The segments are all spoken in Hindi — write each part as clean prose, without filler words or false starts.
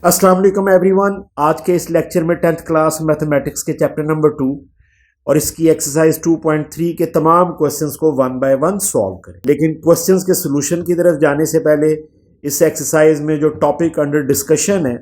अस्सलाम वालेकुम एवरीवन। आज के इस लेक्चर में 10th क्लास मैथमेटिक्स के चैप्टर नंबर 2 और इसकी एक्सरसाइज 2.3 के तमाम क्वेश्चंस को वन बाय वन सॉल्व करें। लेकिन क्वेश्चंस के सॉल्यूशन की तरफ जाने से पहले इस एक्सरसाइज में जो टॉपिक अंडर डिस्कशन है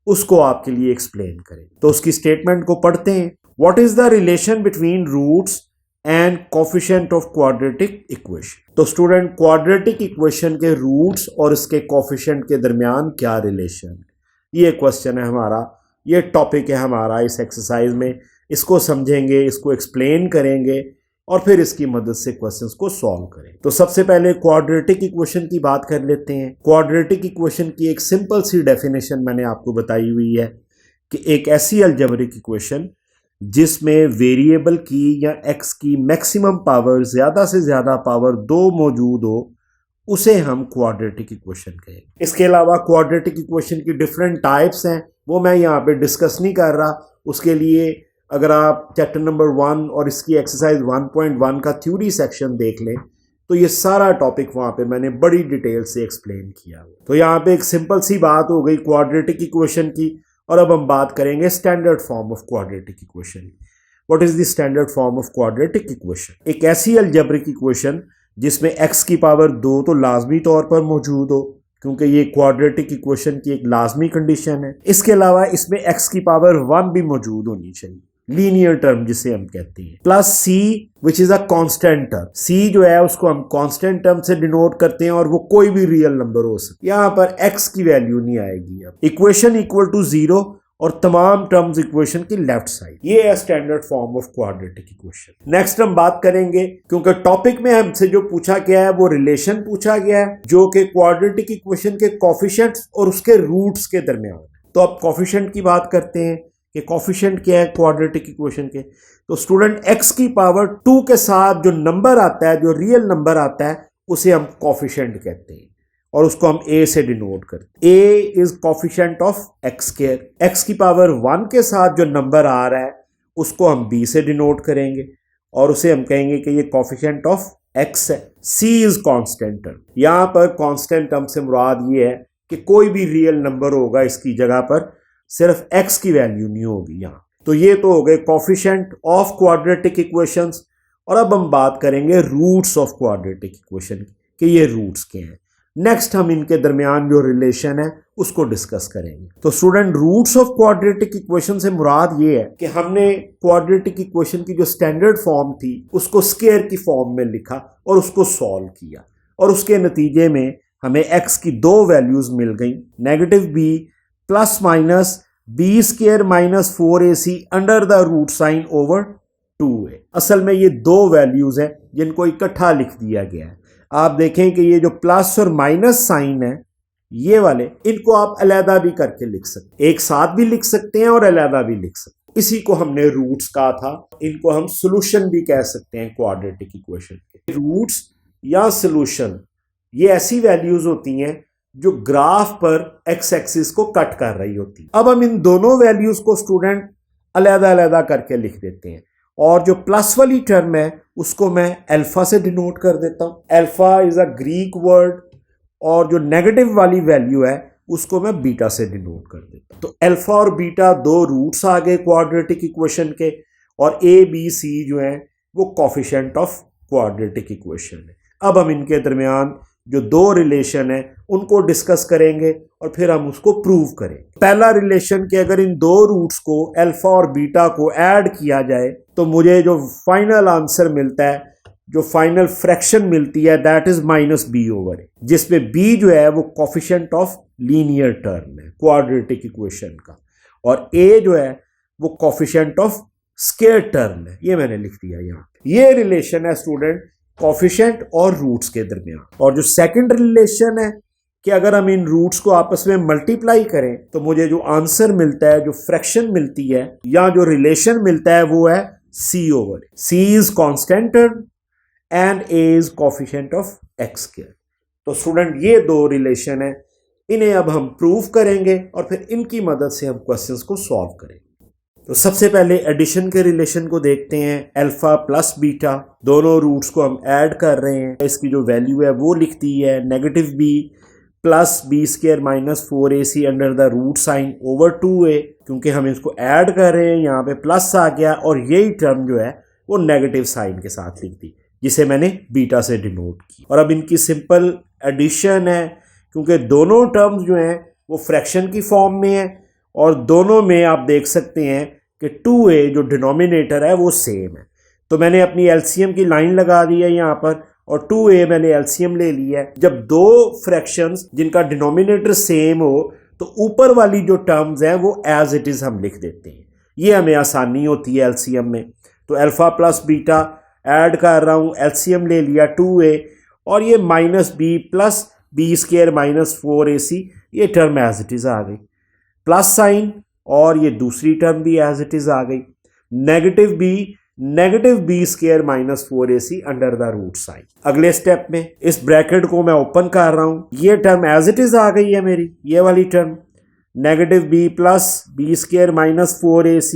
उसको आपके लिए एक्सप्लेन करें। तो उसकी स्टेटमेंट को पढ़ते हैं। What is the relation between roots and coefficient of quadratic equation. तो स्टूडेंट, क्वाड्रेटिक इक्वेशन के रूट्स और इसके कोफिशिएंट के दरमियान क्या रिलेशन है, ये क्वेश्चन है हमारा, ये टॉपिक है हमारा इस एक्सरसाइज में। इसको समझेंगे, इसको एक्सप्लेन करेंगे और फिर इसकी मदद से क्वेश्चंस को सॉल्व करें। तो सबसे पहले क्वाड्रेटिक इक्वेशन की बात कर लेते हैं। क्वाड्रेटिक इक्वेशन की एक सिंपल सी डेफिनेशन मैंने आपको बताई हुई है कि एक ऐसी अलजेब्रिक इक्वेशन जिसमें वेरिएबल की या एक्स की मैक्सिमम पावर, ज़्यादा से ज़्यादा पावर 2 मौजूद हो, उसे हम क्वाड्रेटिक इक्वेशन कहेंगे। इसके अलावा क्वाड्रेटिक इक्वेशन की डिफरेंट टाइप्स हैं, वो मैं यहाँ पे डिस्कस नहीं कर रहा। उसके लिए अगर आप चैप्टर नंबर 1 और इसकी एक्सरसाइज 1.1 का थ्योरी सेक्शन देख लें तो ये सारा टॉपिक वहाँ पे मैंने बड़ी डिटेल से एक्सप्लेन किया। तो यहाँ पे एक सिंपल सी बात हो गई क्वाड्रेटिक इक्वेशन की। और अब हम बात करेंगे standard form of quadratic equation. What is the standard form of quadratic equation? एक ऐसी अलजेब्रिक इक्वेशन जिसमें x की पावर 2 तो लाजमी तौर पर मौजूद हो, क्योंकि ये क्वाड्रेटिक इक्वेशन की एक लाजमी कंडीशन है। इसके अलावा इसमें x की पावर 1 भी मौजूद होनी चाहिए, लीनियर टर्म जिसे हम कहते हैं, plus c which is a constant term. c जो है उसको हम कांस्टेंट टर्म से डिनोट करते हैं और वो कोई भी रियल नंबर हो सकता है। यहाँ पर x की वैल्यू नहीं आएगी। अब इक्वेशन इक्वल टू 0 और तमाम टर्म्स इक्वेशन की लेफ्ट साइड। ये है standard form of quadratic equation. Next हम बात करेंगे, क्योंकि टॉपिक में हमसे जो पूछा गया है वो रिलेशन पूछा गया है जो कि क्वाड्रेटिक इक्वेशन के कोफिशिएंट्स और उसके रूट्स के दरमियान। तो अब कोफिशिएंट की बात करते हैं कि कोफिशिएंट क्या है क्वाड्रेटिक इक्वेशन के। तो स्टूडेंट, x की पावर 2 के साथ जो नंबर आता है, जो रियल नंबर आता है, उसे हम कोफिशिएंट कहते हैं और उसको हम a से डिनोट करते हैं। a is coefficient of x square. x की पावर 1 के साथ जो नंबर आ रहा है उसको हम b से डिनोट करेंगे और उसे हम कहेंगे कि ये कोफिशिएंट ऑफ x है। c is constant term. यहाँ पर कांस्टेंट टर्म से मुराद ये है कि कोई भी रियल नंबर होगा इसकी जगह पर, सिर्फ x की वैल्यू नहीं होगी यहाँ। तो ये तो हो गए कोफिशिएंट ऑफ क्वाड्रेटिक इक्वेशंस। और अब हम बात करेंगे रूट्स ऑफ क्वाड्रेटिक इक्वेशन कि ये रूट्स क्या हैं। नेक्स्ट हम इनके दरमियान जो रिलेशन है उसको डिस्कस करेंगे। तो student, roots of quadratic equation से मुराद ये है कि हमने क्वाड्रेटिक इक्वेशन की जो स्टैंडर्ड फॉर्म थी उसको स्क्वायर की फॉर्म में लिखा और उसको सॉल्व किया और उसके नतीजे में हमें x की 2 वैल्यूज मिल गई, -b plus minus b square minus 4ac under the root sign over 2a। असल में ये 2 वैल्यूज हैं जिनको इकट्ठा लिख दिया गया है। आप देखें कि ये जो प्लस और माइनस साइन है, ये वाले, इनको आप अलहदा भी करके लिख सकते हैं, एक साथ भी लिख सकते हैं और अलहदा भी लिख सकते हैं। इसी को हमने रूट्स कहा था। इनको हम सोल्यूशन भी कह सकते हैं क्वाड्रेटिक इक्वेशन के। रूट्स या सोल्यूशन ये ऐसी वैल्यूज होती हैं जो ग्राफ पर एक्स एक्सिस को कट कर रही होती है। अब हम इन दोनों वैल्यूज को स्टूडेंट अलहदा अलहदा करके लिख देते हैं और जो प्लस वाली टर्म है उसको मैं अल्फा से डिनोट कर देता हूं। Alpha is a Greek word और जो नेगेटिव वाली वैल्यू है उसको मैं बीटा से डिनोट कर देता हूं। तो अल्फा और बीटा 2 रूट्स आ गए क्वाड्रेटिक इक्वेशन के और a b c जो है वो कोफिशिएंट ऑफ क्वाड्रेटिक इक्वेशन है। अब हम इनके दरमियान जो 2 रिलेशन है उनको डिस्कस करेंगे और फिर हम उसको प्रूव करेंगे। पहला रिलेशन कि अगर इन 2 रूट्स को अल्फा और बीटा को ऐड किया जाए तो मुझे जो फाइनल आंसर मिलता है, जो फाइनल फ्रैक्शन मिलती है, that is -b over a, जिसमें b जो है वो कोफिशिएंट ऑफ लीनियर टर्म है क्वाड्रेटिक इक्वेशन का और a जो है वो कोफिशिएंट ऑफ स्क्वायर टर्म है। ये मैंने लिख दिया यहाँ। ये रिलेशन है स्टूडेंट कोफिशिएंट और रूट्स के दरमियान। और जो सेकंड रिलेशन है कि अगर हम इन रूट्स को आपस में मल्टीप्लाई करें तो मुझे जो आंसर मिलता है, जो फ्रैक्शन मिलती है या जो रिलेशन मिलता है वो है c over a। c is constant term and a is coefficient of x square. तो स्टूडेंट, ये 2 रिलेशन है, इन्हें अब हम प्रूव करेंगे और फिर इनकी मदद से हम क्वेश्चंस को सॉल्व करेंगे। तो सबसे पहले एडिशन के रिलेशन को देखते हैं। अल्फा प्लस बीटा, दोनों रूट्स को हम ऐड कर रहे हैं। इसकी जो वैल्यू है वो लिख दी है -b plus b square minus 4ac under the root sign over 2a, क्योंकि हम इसको ऐड कर रहे हैं यहाँ पे प्लस आ गया और यही टर्म जो है वो नेगेटिव साइन के साथ लिख दी जिसे मैंने बीटा से डिनोट की। और अब इनकी सिंपल एडिशन है क्योंकि दोनों टर्म्स जो हैं वो फ्रैक्शन की फॉर्म में है और दोनों में आप देख सकते हैं कि 2a जो डिनोमिनेटर है वो सेम है। तो मैंने अपनी एलसीएम की लाइन लगा दी है यहाँ पर और 2a मैंने एलसीएम ले लिया है। जब दो फ्रैक्शंस जिनका डिनोमिनेटर सेम हो तो ऊपर वाली जो टर्म्स हैं वो एज इट इज़ हम लिख देते हैं, ये हमें आसानी होती है एलसीएम में। तो अल्फ़ा प्लस बीटा ऐड कर रहा हूँ, एलसीएम ले लिया 2a और ये minus b plus b square minus 4ac, ये टर्म एज इट इज़ आ गई, प्लस साइन और ये दूसरी टर्म भी एज इट इज़ आ गई, negative b square minus 4ac under the root sign. अगले स्टेप में इस ब्रैकेट को मैं ओपन कर रहा हूँ, ये टर्म एज इट इज़ आ गई है मेरी, ये वाली term negative b plus b square minus 4ac,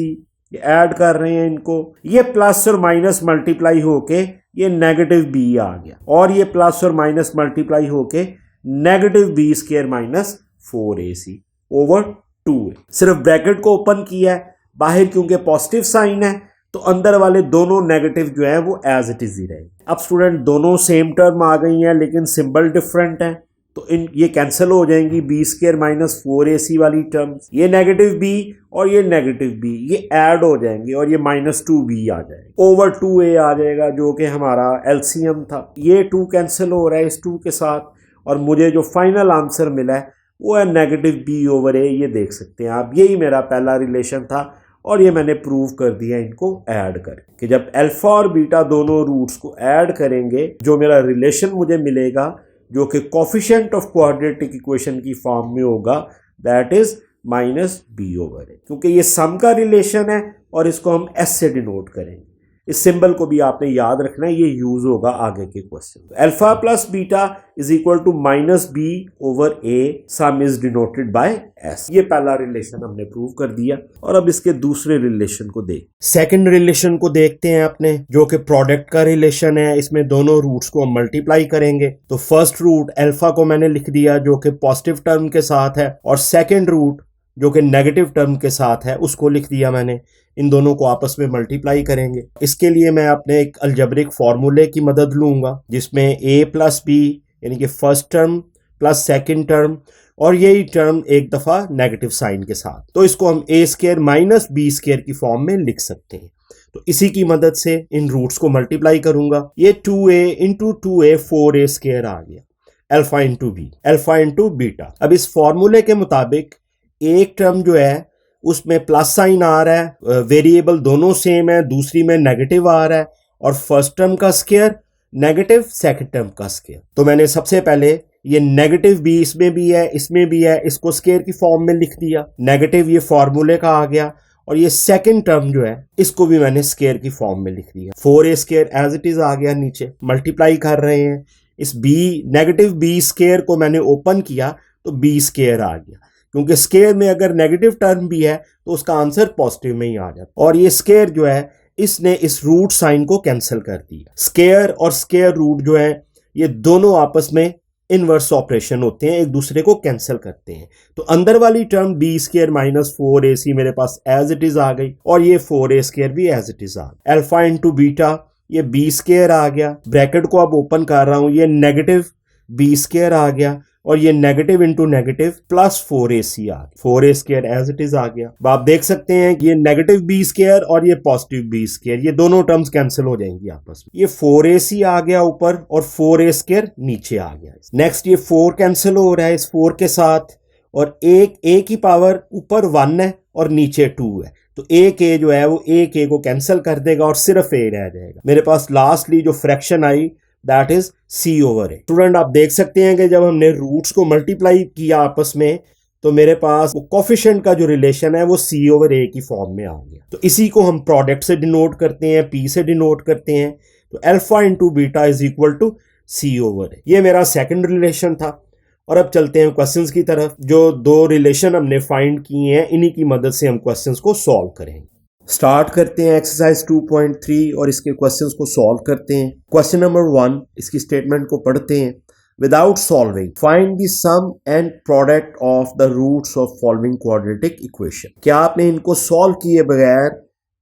ये ऐड कर रहे हैं इनको, ये प्लस और माइनस मल्टीप्लाई होके ये नेगेटिव बी आ गया और ये प्लस और माइनस मल्टीप्लाई होके negative b square minus 4ac over 2a। सिर्फ ब्रैकेट को ओपन किया है, बाहर क्योंकि पॉजिटिव साइन है तो अंदर वाले दोनों नेगेटिव जो है वो एज इट इज ही रहेंगे। अब स्टूडेंट दोनों सेम टर्म आ गई हैं लेकिन सिंबल डिफरेंट है तो ये कैंसिल हो जाएंगी, बी स्क्वायर माइनस 4ac वाली टर्म्स, ये नेगेटिव बी और ये नेगेटिव बी ये ऐड हो जाएंगे और ये माइनस 2b आ जाएगा, ओवर 2a आ जाएगा जो कि हमारा एलसीएम था। ये 2 कैंसिल हो रहा है इस 2 के साथ और मुझे जो फाइनल आंसर मिला है वो है नेगेटिव b ओवर a। ये देख सकते हैं आप, यही मेरा पहला रिलेशन था और ये मैंने प्रूव कर दिया इनको ऐड कर कि जब अल्फा और बीटा दोनों रूट्स को ऐड करेंगे जो मेरा रिलेशन मुझे मिलेगा जो कि कोफिशिएंट ऑफ क्वाड्रेटिक इक्वेशन की फॉर्म में होगा, that is minus b over a, क्योंकि ये सम का रिलेशन है और इसको हम एस से डिनोट करेंगे। इस सिंबल को भी आपने याद रखना है, ये यूज होगा आगे के question. Alpha plus beta is equal to minus b over a, sum is denoted by S. ये पहला रिलेशन हमने प्रूव कर दिया और अब इसके दूसरे रिलेशन को देख, सेकंड रिलेशन को देखते हैं अपने, जो कि प्रोडक्ट का रिलेशन है। इसमें दोनों रूट्स को हम मल्टीप्लाई करेंगे तो फर्स्ट रूट अल्फा को मैंने लिख दिया जो कि पॉजिटिव टर्म के साथ है और सेकेंड रूट जो कि नेगेटिव टर्म के साथ है उसको लिख दिया मैंने। इन दोनों को आपस में मल्टीप्लाई करेंगे। इसके लिए मैं अपने एक अलजेब्रिक फार्मूले की मदद लूंगा जिसमें a प्लस बी यानी कि first term plus second term और यही टर्म एक दफ़ा नेगेटिव साइन के साथ, तो इसको हम a square minus b square की फॉर्म में लिख सकते हैं। तो इसी की मदद से इन रूट्स को मल्टीप्लाई करूंगा। ये 2a into 2a 4a square आ गया, alpha into b, alpha into beta. अब इस फॉर्मूले के मुताबिक एक टर्म जो है उसमें प्लस साइन आ रहा है, वेरिएबल दोनों सेम है, दूसरी में नेगेटिव आ रहा है और फर्स्ट टर्म का स्क्वायर नेगेटिव सेकंड टर्म का स्क्वायर। तो मैंने सबसे पहले ये नेगेटिव भी इसमें भी है इसमें भी है, इसको स्क्वायर की फॉर्म में लिख दिया, नेगेटिव ये फॉर्मूले का आ गया और ये सेकंड टर्म जो है इसको भी मैंने स्क्वायर की फॉर्म में लिख दिया। 4a square as it is आ गया, नीचे मल्टीप्लाई कर रहे हैं। इस b नेगेटिव b स्क्वायर को मैंने ओपन किया तो b स्क्वायर आ गया, क्योंकि स्क्वायर में अगर नेगेटिव टर्म भी है तो उसका आंसर पॉजिटिव में ही आ जाता है। और ये स्क्वायर जो है इसने इस रूट साइन को कैंसिल कर दिया। स्क्वायर और स्क्वायर रूट जो है ये दोनों आपस में इनवर्स ऑपरेशन होते हैं, एक दूसरे को कैंसिल करते हैं। तो अंदर वाली term B square minus 4ac मेरे पास एज इट इज आ गई और ये 4a स्क्वायर भी एज इट इज आ गया। अल्फा इंटू बीटा ये बी स्क्वायर आ गया, ब्रैकेट को अब ओपन कर रहा हूं, ये नेगेटिव बी स्क्वायर आ गया और ये negative into negative plus 4ac आ गया, 4a square as it is आ गया। अब आप देख सकते हैं कि ये नेगेटिव बी स्क्वायर और ये पॉजिटिव बी स्क्वायर ये दोनों टर्म्स कैंसिल हो जाएंगी आपस में। ये 4ac आ गया ऊपर और 4a स्क्वायर नीचे आ गया। नेक्स्ट ये 4 कैंसिल हो रहा है इस 4 के साथ और एक a की पावर ऊपर 1 है और नीचे 2 है, तो एक a जो है वो एक a को कैंसिल कर देगा और सिर्फ a रह जाएगा। मेरे पास लास्टली जो fraction I that is c over a। Student आप देख सकते हैं कि जब हमने रूट्स को मल्टीप्लाई किया आपस में तो मेरे पास वो कोफिशिएंट का जो रिलेशन है वो c ओवर a की फॉर्म में आ गया। तो इसी को हम प्रोडक्ट से डिनोट करते हैं, p से डिनोट करते हैं। तो alpha into beta is equal to c over a। ये मेरा सेकंड रिलेशन था। और अब चलते हैं क्वेश्चंस की तरफ। जो दो रिलेशन हमने फाइंड किए हैं इन्हीं की मदद से हम क्वेश्चंस को सॉल्व करेंगे। स्टार्ट करते हैं एक्सरसाइज 2.3 और इसके क्वेश्चंस को सॉल्व करते हैं। क्वेश्चन नंबर 1, इसकी स्टेटमेंट को पढ़ते हैं। without solving find the sum and product of the roots of following quadratic equation। क्या आपने इनको सॉल्व किए बगैर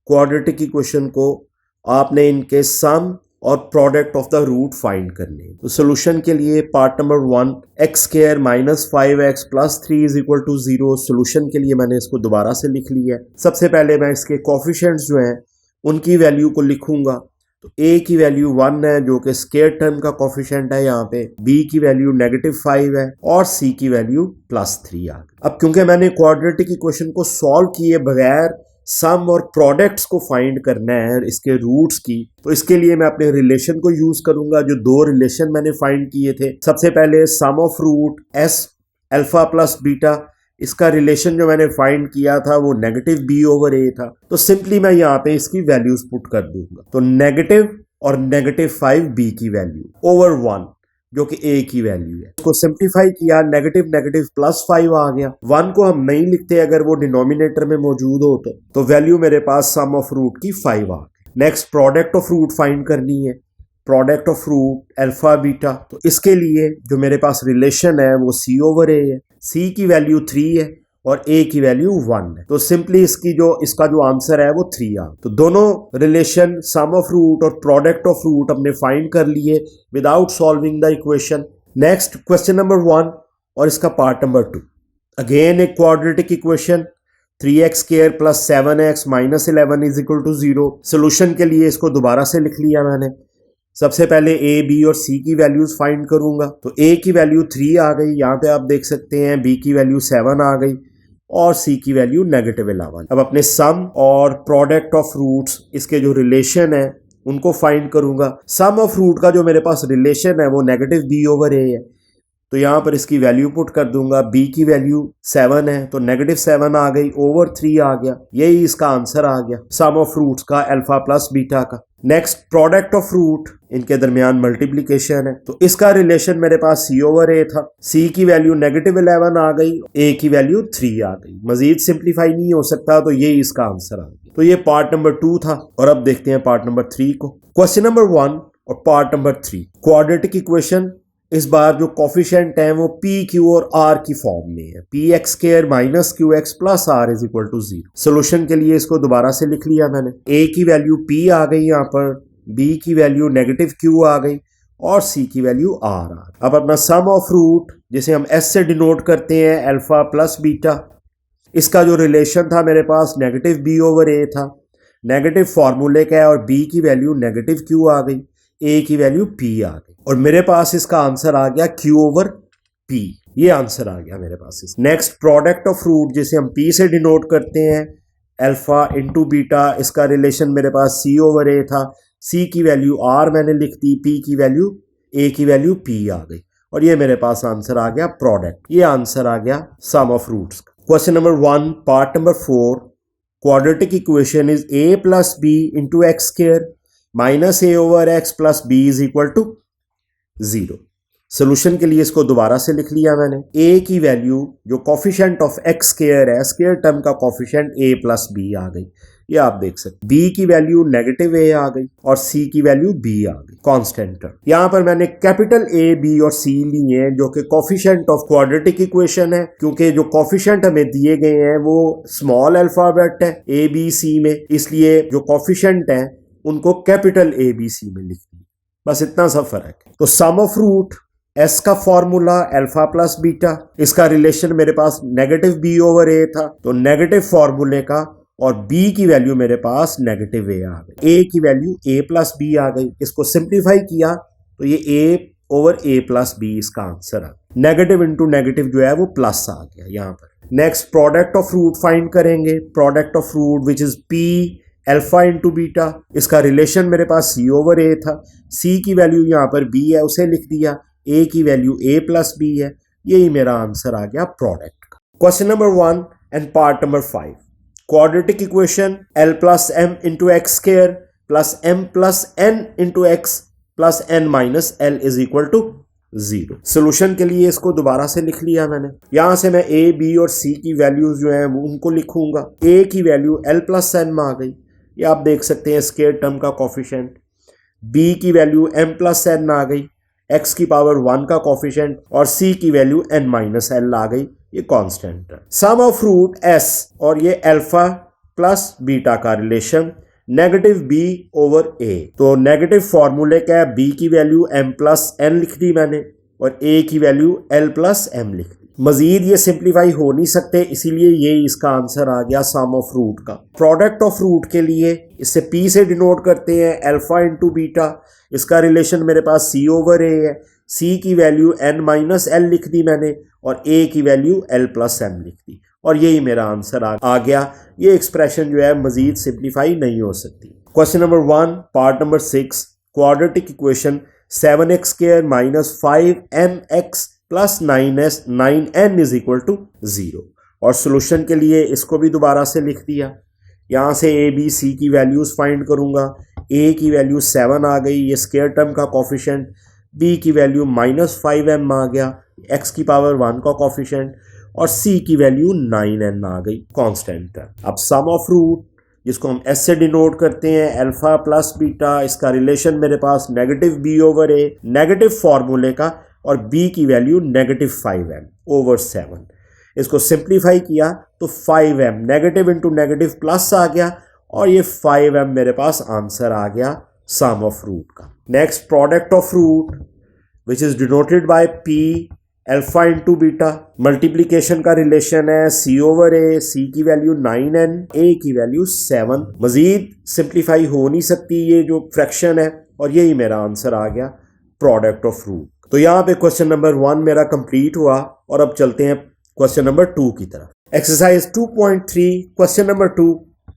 क्वाड्रेटिक इक्वेशन को आपने इनके सम और product of the root find करने। तो सोल्यूशन के लिए part number 1 x square minus 5x plus 3 is equal to 0। Solution के लिए मैंने इसको दोबारा से लिख लिया है। सबसे पहले मैं इसके कोफिशिएंट्स जो हैं उनकी वैल्यू को लिखूंगा। तो a की वैल्यू 1 है जो कि स्क्वायर टर्म का कोफिशिएंट है यहाँ पे, b की वैल्यू -5 है और c की वैल्यू +3 आ गई। अब क्योंकि मैंने क्वाड्रेटिक इक्वेशन को सॉल्व किए बगैर सम और प्रोडक्ट्स को फाइंड करना है इसके रूट्स की, तो इसके लिए मैं अपने रिलेशन को यूज करूंगा। जो दो रिलेशन मैंने फाइंड किए थे, सबसे पहले sum of root s alpha plus beta, इसका रिलेशन जो मैंने फाइंड किया था वो -b/a था। तो सिंपली मैं यहाँ पे इसकी वैल्यूज पुट कर दूंगा। तो नेगेटिव और -5b की वैल्यू ओवर 1 जो कि a की वैल्यू है, उसको सिंप्लीफाई किया, नेगेटिव +5 आ गया। 1 को हम नहीं लिखते अगर वो डिनोमिनेटर में मौजूद हो तो वैल्यू मेरे पास सम ऑफ रूट की 5 आ गई। Next product of root find करनी है, product of root alpha beta. तो इसके लिए जो मेरे पास रिलेशन है वो c/a है। c की वैल्यू 3 है और a की वैल्यू 1 है। तो सिंपली इसका जो आंसर है वो 3 आ। तो दोनों रिलेशन सम ऑफ रूट और प्रोडक्ट ऑफ रूट हमने फाइंड कर लिए without solving the equation. Next question number 1 और इसका पार्ट नंबर 2, अगेन एक quadratic equation 3x square plus 7x minus 11 is equal to 0। Solution के लिए इसको दोबारा से लिख लिया मैंने। सबसे पहले a, b और c की वैल्यूज फाइंड करूंगा। तो a की वैल्यू 3 आ गई, यहाँ पे आप देख सकते हैं। b की वैल्यू 7 आ गई और c की वैल्यू -11। अब अपने सम और प्रोडक्ट ऑफ रूट्स, इसके जो रिलेशन है उनको फाइंड करूंगा। सम ऑफ रूट का जो मेरे पास रिलेशन है वो -b/a है। तो यहाँ पर इसकी वैल्यू पुट कर दूंगा। b की वैल्यू 7 है तो -7 आ गई, ओवर 3 आ गया। यही इसका आंसर आ गया सम ऑफ रूट्स का अल्फा प्लस बीटा का। नेक्स्ट प्रोडक्ट ऑफ रूट, इनके दरमियान मल्टीप्लिकेशन है तो इसका रिलेशन मेरे पास c/a था। c की वैल्यू -11 आ गई, a की वैल्यू 3 आ गई। मजीद सिंप्लीफाई नहीं हो सकता तो यही इसका आंसर आ गया। तो ये पार्ट नंबर 2 था और अब देखते हैं पार्ट नंबर 3 को। क्वेश्चन नंबर 1 और पार्ट नंबर 3 क्वाड्रेटिक इक्वेशन। इस बार जो कोफिशिएंट है वो p, q और r की फॉर्म में है। px square minus qx plus r is equal to 0। Solution के लिए इसको दोबारा से लिख लिया मैंने। a की वैल्यू p आ गई यहाँ पर, b की वैल्यू -q आ गई और c की वैल्यू r आ गई। अब अपना सम ऑफ रूट जिसे हम s से डिनोट करते हैं अल्फा प्लस बीटा, इसका जो रिलेशन था मेरे पास -b/a था। नेगेटिव फार्मूले का है और b की वैल्यू -q आ गई, a की वैल्यू p आ गई और मेरे पास इसका आंसर आ गया q/p। ये आंसर आ गया मेरे पास। नेक्स्ट प्रोडक्ट ऑफ रूट जिसे हम p से डिनोट करते हैं अल्फा इंटू बीटा, इसका रिलेशन मेरे पास c/a था। c की वैल्यू r मैंने लिख दी, p की वैल्यू a की वैल्यू p आ गई और ये मेरे पास आंसर आ गया प्रोडक्ट। ये आंसर आ गया सम ऑफ रूट्स का। Question number 1 part number 4 quadratic equation is a plus b into x square minus a/x plus b is equal to 0। Solution के लिए इसको दोबारा से लिख लिया मैंने। a की वैल्यू जो कोफिशिएंट ऑफ x स्क्वायर है, स्क्वायर टर्म का कोफिशिएंट a प्लस b आ गई, ये आप देख सकते। b की वैल्यू -a आ गई और c की वैल्यू b आ गई, कांस्टेंट टर्म। यहां पर मैंने कैपिटल A, B और C लिए हैं जो कि कोफिशिएंट ऑफ क्वाड्रेटिक इक्वेशन है, क्योंकि जो कोफिशिएंट हमें दिए गए हैं वो स्मॉल अल्फाबेट है A, B, C में, इसलिए जो कोफिशिएंट है उनको कैपिटल A, B, C में लिख दिया। बस इतना सा फर्क है। तो सम ऑफ रूट s का फॉर्मूला अल्फा प्लस बीटा, इसका रिलेशन मेरे पास -b/a था तो नेगेटिव फॉर्मूले का और b की वैल्यू मेरे पास -a आ गई, a की वैल्यू a प्लस b आ गई। इसको सिंप्लीफाई किया तो ये a/a प्लस b इसका आंसर आ गया। नेगेटिव इंटू नेगेटिव जो है वो प्लस आ गया यहाँ पर। Next product of root find करेंगे। Product of root which is p alpha into beta, इसका रिलेशन मेरे पास c/a था। c की वैल्यू यहाँ पर b है, उसे लिख दिया। a की वैल्यू a प्लस b है। यही मेरा आंसर आ गया प्रोडक्ट का। Question number 1 and part number 5 quadratic equation l plus m into x square plus m plus n into x plus n minus l is equal to 0। Solution के लिए इसको दोबारा से लिख लिया मैंने। यहां से मैं a, b और c की वैल्यूज जो है उनको लिखूंगा। a की वैल्यू l प्लस n आ गई, ये आप देख सकते हैं स्क्वायर टर्म का कोफिशिएंट। b की वैल्यू m प्लस n आ गई x की पावर 1 का कॉफिशेंट और c की वैल्यू n माइनस एल आ गई, ये कांस्टेंट है। सम ऑफ रूट s और ये अल्फा प्लस बीटा का relation negative b over a, तो नेगेटिव फॉर्मूले का है b की वैल्यू m प्लस n लिख दी मैंने और a की वैल्यू l प्लस m लिख दी। मजीद ये सिंप्लीफाई हो नहीं सकते, इसीलिए ये इसका आंसर आ गया सम ऑफ रूट का। प्रोडक्ट ऑफ रूट के लिए इसे p से डिनोट करते हैं अल्फा इंटू बीटा, इसका रिलेशन मेरे पास c ओवर a है, c की वैल्यू n माइनस एल लिख दी मैंने और a की वैल्यू l प्लस m लिख दी और यही मेरा आंसर आ गया। ये एक्सप्रेशन जो है मजीद सिंप्लीफाई नहीं हो सकती। Question number 1 part number 6 quadratic equation 7x square minus 5nx plus 9n is equal to 0 और सोल्यूशन के लिए इसको भी दोबारा से लिख दिया। यहाँ से a b c की वैल्यूज फाइंड करूँगा। a की वैल्यू 7 आ गई, ये स्क्वायर टर्म का कॉफिशेंट, b की वैल्यू माइनस 5m आ गया, x की पावर 1 का कॉफिशेंट और c की वैल्यू 9n आ गई, कांस्टेंट है। अब सम ऑफ रूट जिसको हम s से डिनोट करते हैं अल्फा प्लस बीटा, इसका रिलेशन मेरे पास negative b over a, negative फार्मूले का और b की वैल्यू नेगेटिव 5m ओवर 7। इसको सिंप्लीफाई किया तो 5m negative into negative plus आ गया और ये 5m मेरे पास आंसर आ गया सम ऑफ रूट का। Next product of root which is denoted by p alpha into beta, multiplication का रिलेशन है c ओवर a, c की वैल्यू 9n, a की वैल्यू 7। मजीद सिंप्लीफाई हो नहीं सकती ये जो फ्रैक्शन है और यही मेरा आंसर आ गया प्रोडक्ट ऑफ रूट। तो यहाँ पे क्वेश्चन नंबर 1 मेरा कंप्लीट हुआ और अब चलते हैं क्वेश्चन नंबर 2 की तरफ। एक्सरसाइज 2.3 क्वेश्चन नंबर 2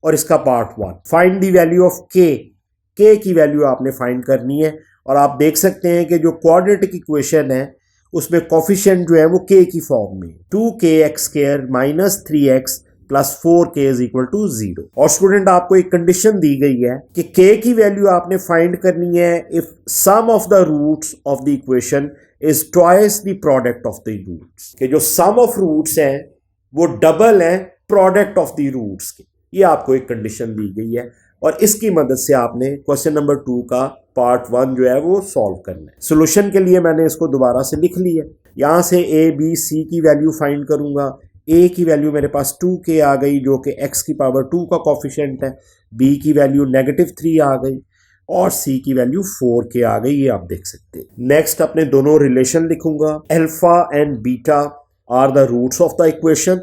और इसका part 1, find the value of k की वैल्यू आपने फाइंड करनी है और आप देख सकते हैं कि जो क्वाड्रेटिक इक्वेशन है उसमें कॉफिशिएंट जो है वो k की फॉर्म में 2kx square minus 3x plus 4k is equal to 0 और स्टूडेंट आपको एक कंडीशन दी गई है कि k की वैल्यू आपने फाइंड करनी है if sum of the roots of the equation is twice the product of the roots, कि जो सम ऑफ रूट्स हैं वो डबल है प्रोडक्ट ऑफ द रूट्स के। ये आपको एक कंडीशन दी गई है और इसकी मदद से आपने क्वेश्चन नंबर 2 का पार्ट 1 जो है वो सॉल्व करना है। सोल्यूशन के लिए मैंने इसको दोबारा से लिख लिया। यहाँ से a b c की वैल्यू फाइंड करूंगा। a की वैल्यू मेरे पास 2k आ गई जो कि x की पावर 2 का कॉफिशेंट है, b की वैल्यू नेगेटिव 3 आ गई और c की वैल्यू 4k आ गई, ये आप देख सकते हैं। नेक्स्ट अपने दोनों रिलेशन लिखूंगा। Alpha and beta are the roots of the equation,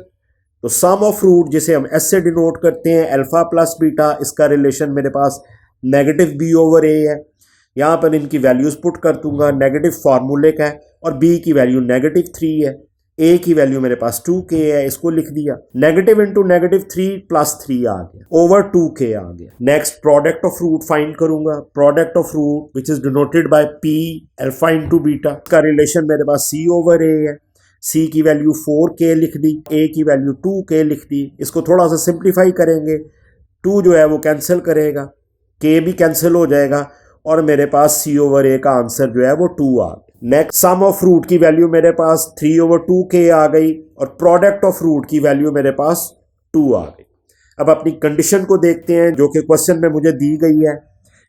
तो सम ऑफ रूट जिसे हम s से डिनोट करते हैं अल्फा प्लस बीटा, इसका रिलेशन मेरे पास नेगेटिव b ओवर a है। यहाँ पर इनकी वैल्यूज पुट कर दूंगा, नेगेटिव फार्मूले का है और b की वैल्यू नेगेटिव 3 है, a की वैल्यू मेरे पास 2k है, इसको लिख दिया। नेगेटिव इंटू नेगेटिव 3 प्लस 3 आ गया ओवर 2k आ गया। Next product of root find करूंगा। Product of root which is denoted by p alpha into beta, का रिलेशन मेरे पास c ओवर a है, c की वैल्यू 4k लिख दी, a की वैल्यू 2k लिख दी। इसको थोड़ा सा सिंप्लीफाई करेंगे, 2 जो है वो कैंसिल करेगा, k भी कैंसिल हो जाएगा और मेरे पास c ओवर a का आंसर जो है वो 2 आ गया। नेक्स्ट सम ऑफ रूट की वैल्यू मेरे पास 3 ओवर 2k आ गई और प्रोडक्ट ऑफ रूट की वैल्यू मेरे पास 2 आ गई। अब अपनी कंडीशन को देखते हैं जो कि क्वेश्चन में मुझे दी गई है।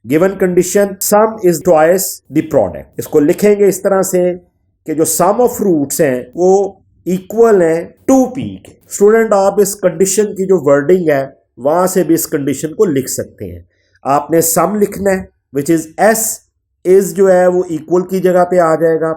Given condition some is twice the product, इसको लिखेंगे इस तरह से कि जो सम ऑफ रूट्स हैं वो इक्वल हैं 2p के। स्टूडेंट आप इस कंडीशन की जो वर्डिंग है वहां से भी इस कंडीशन को लिख सकते हैं। आपने सम लिखना है विच इज s इज जो है वो इक्वल की जगह पे आ जाएगा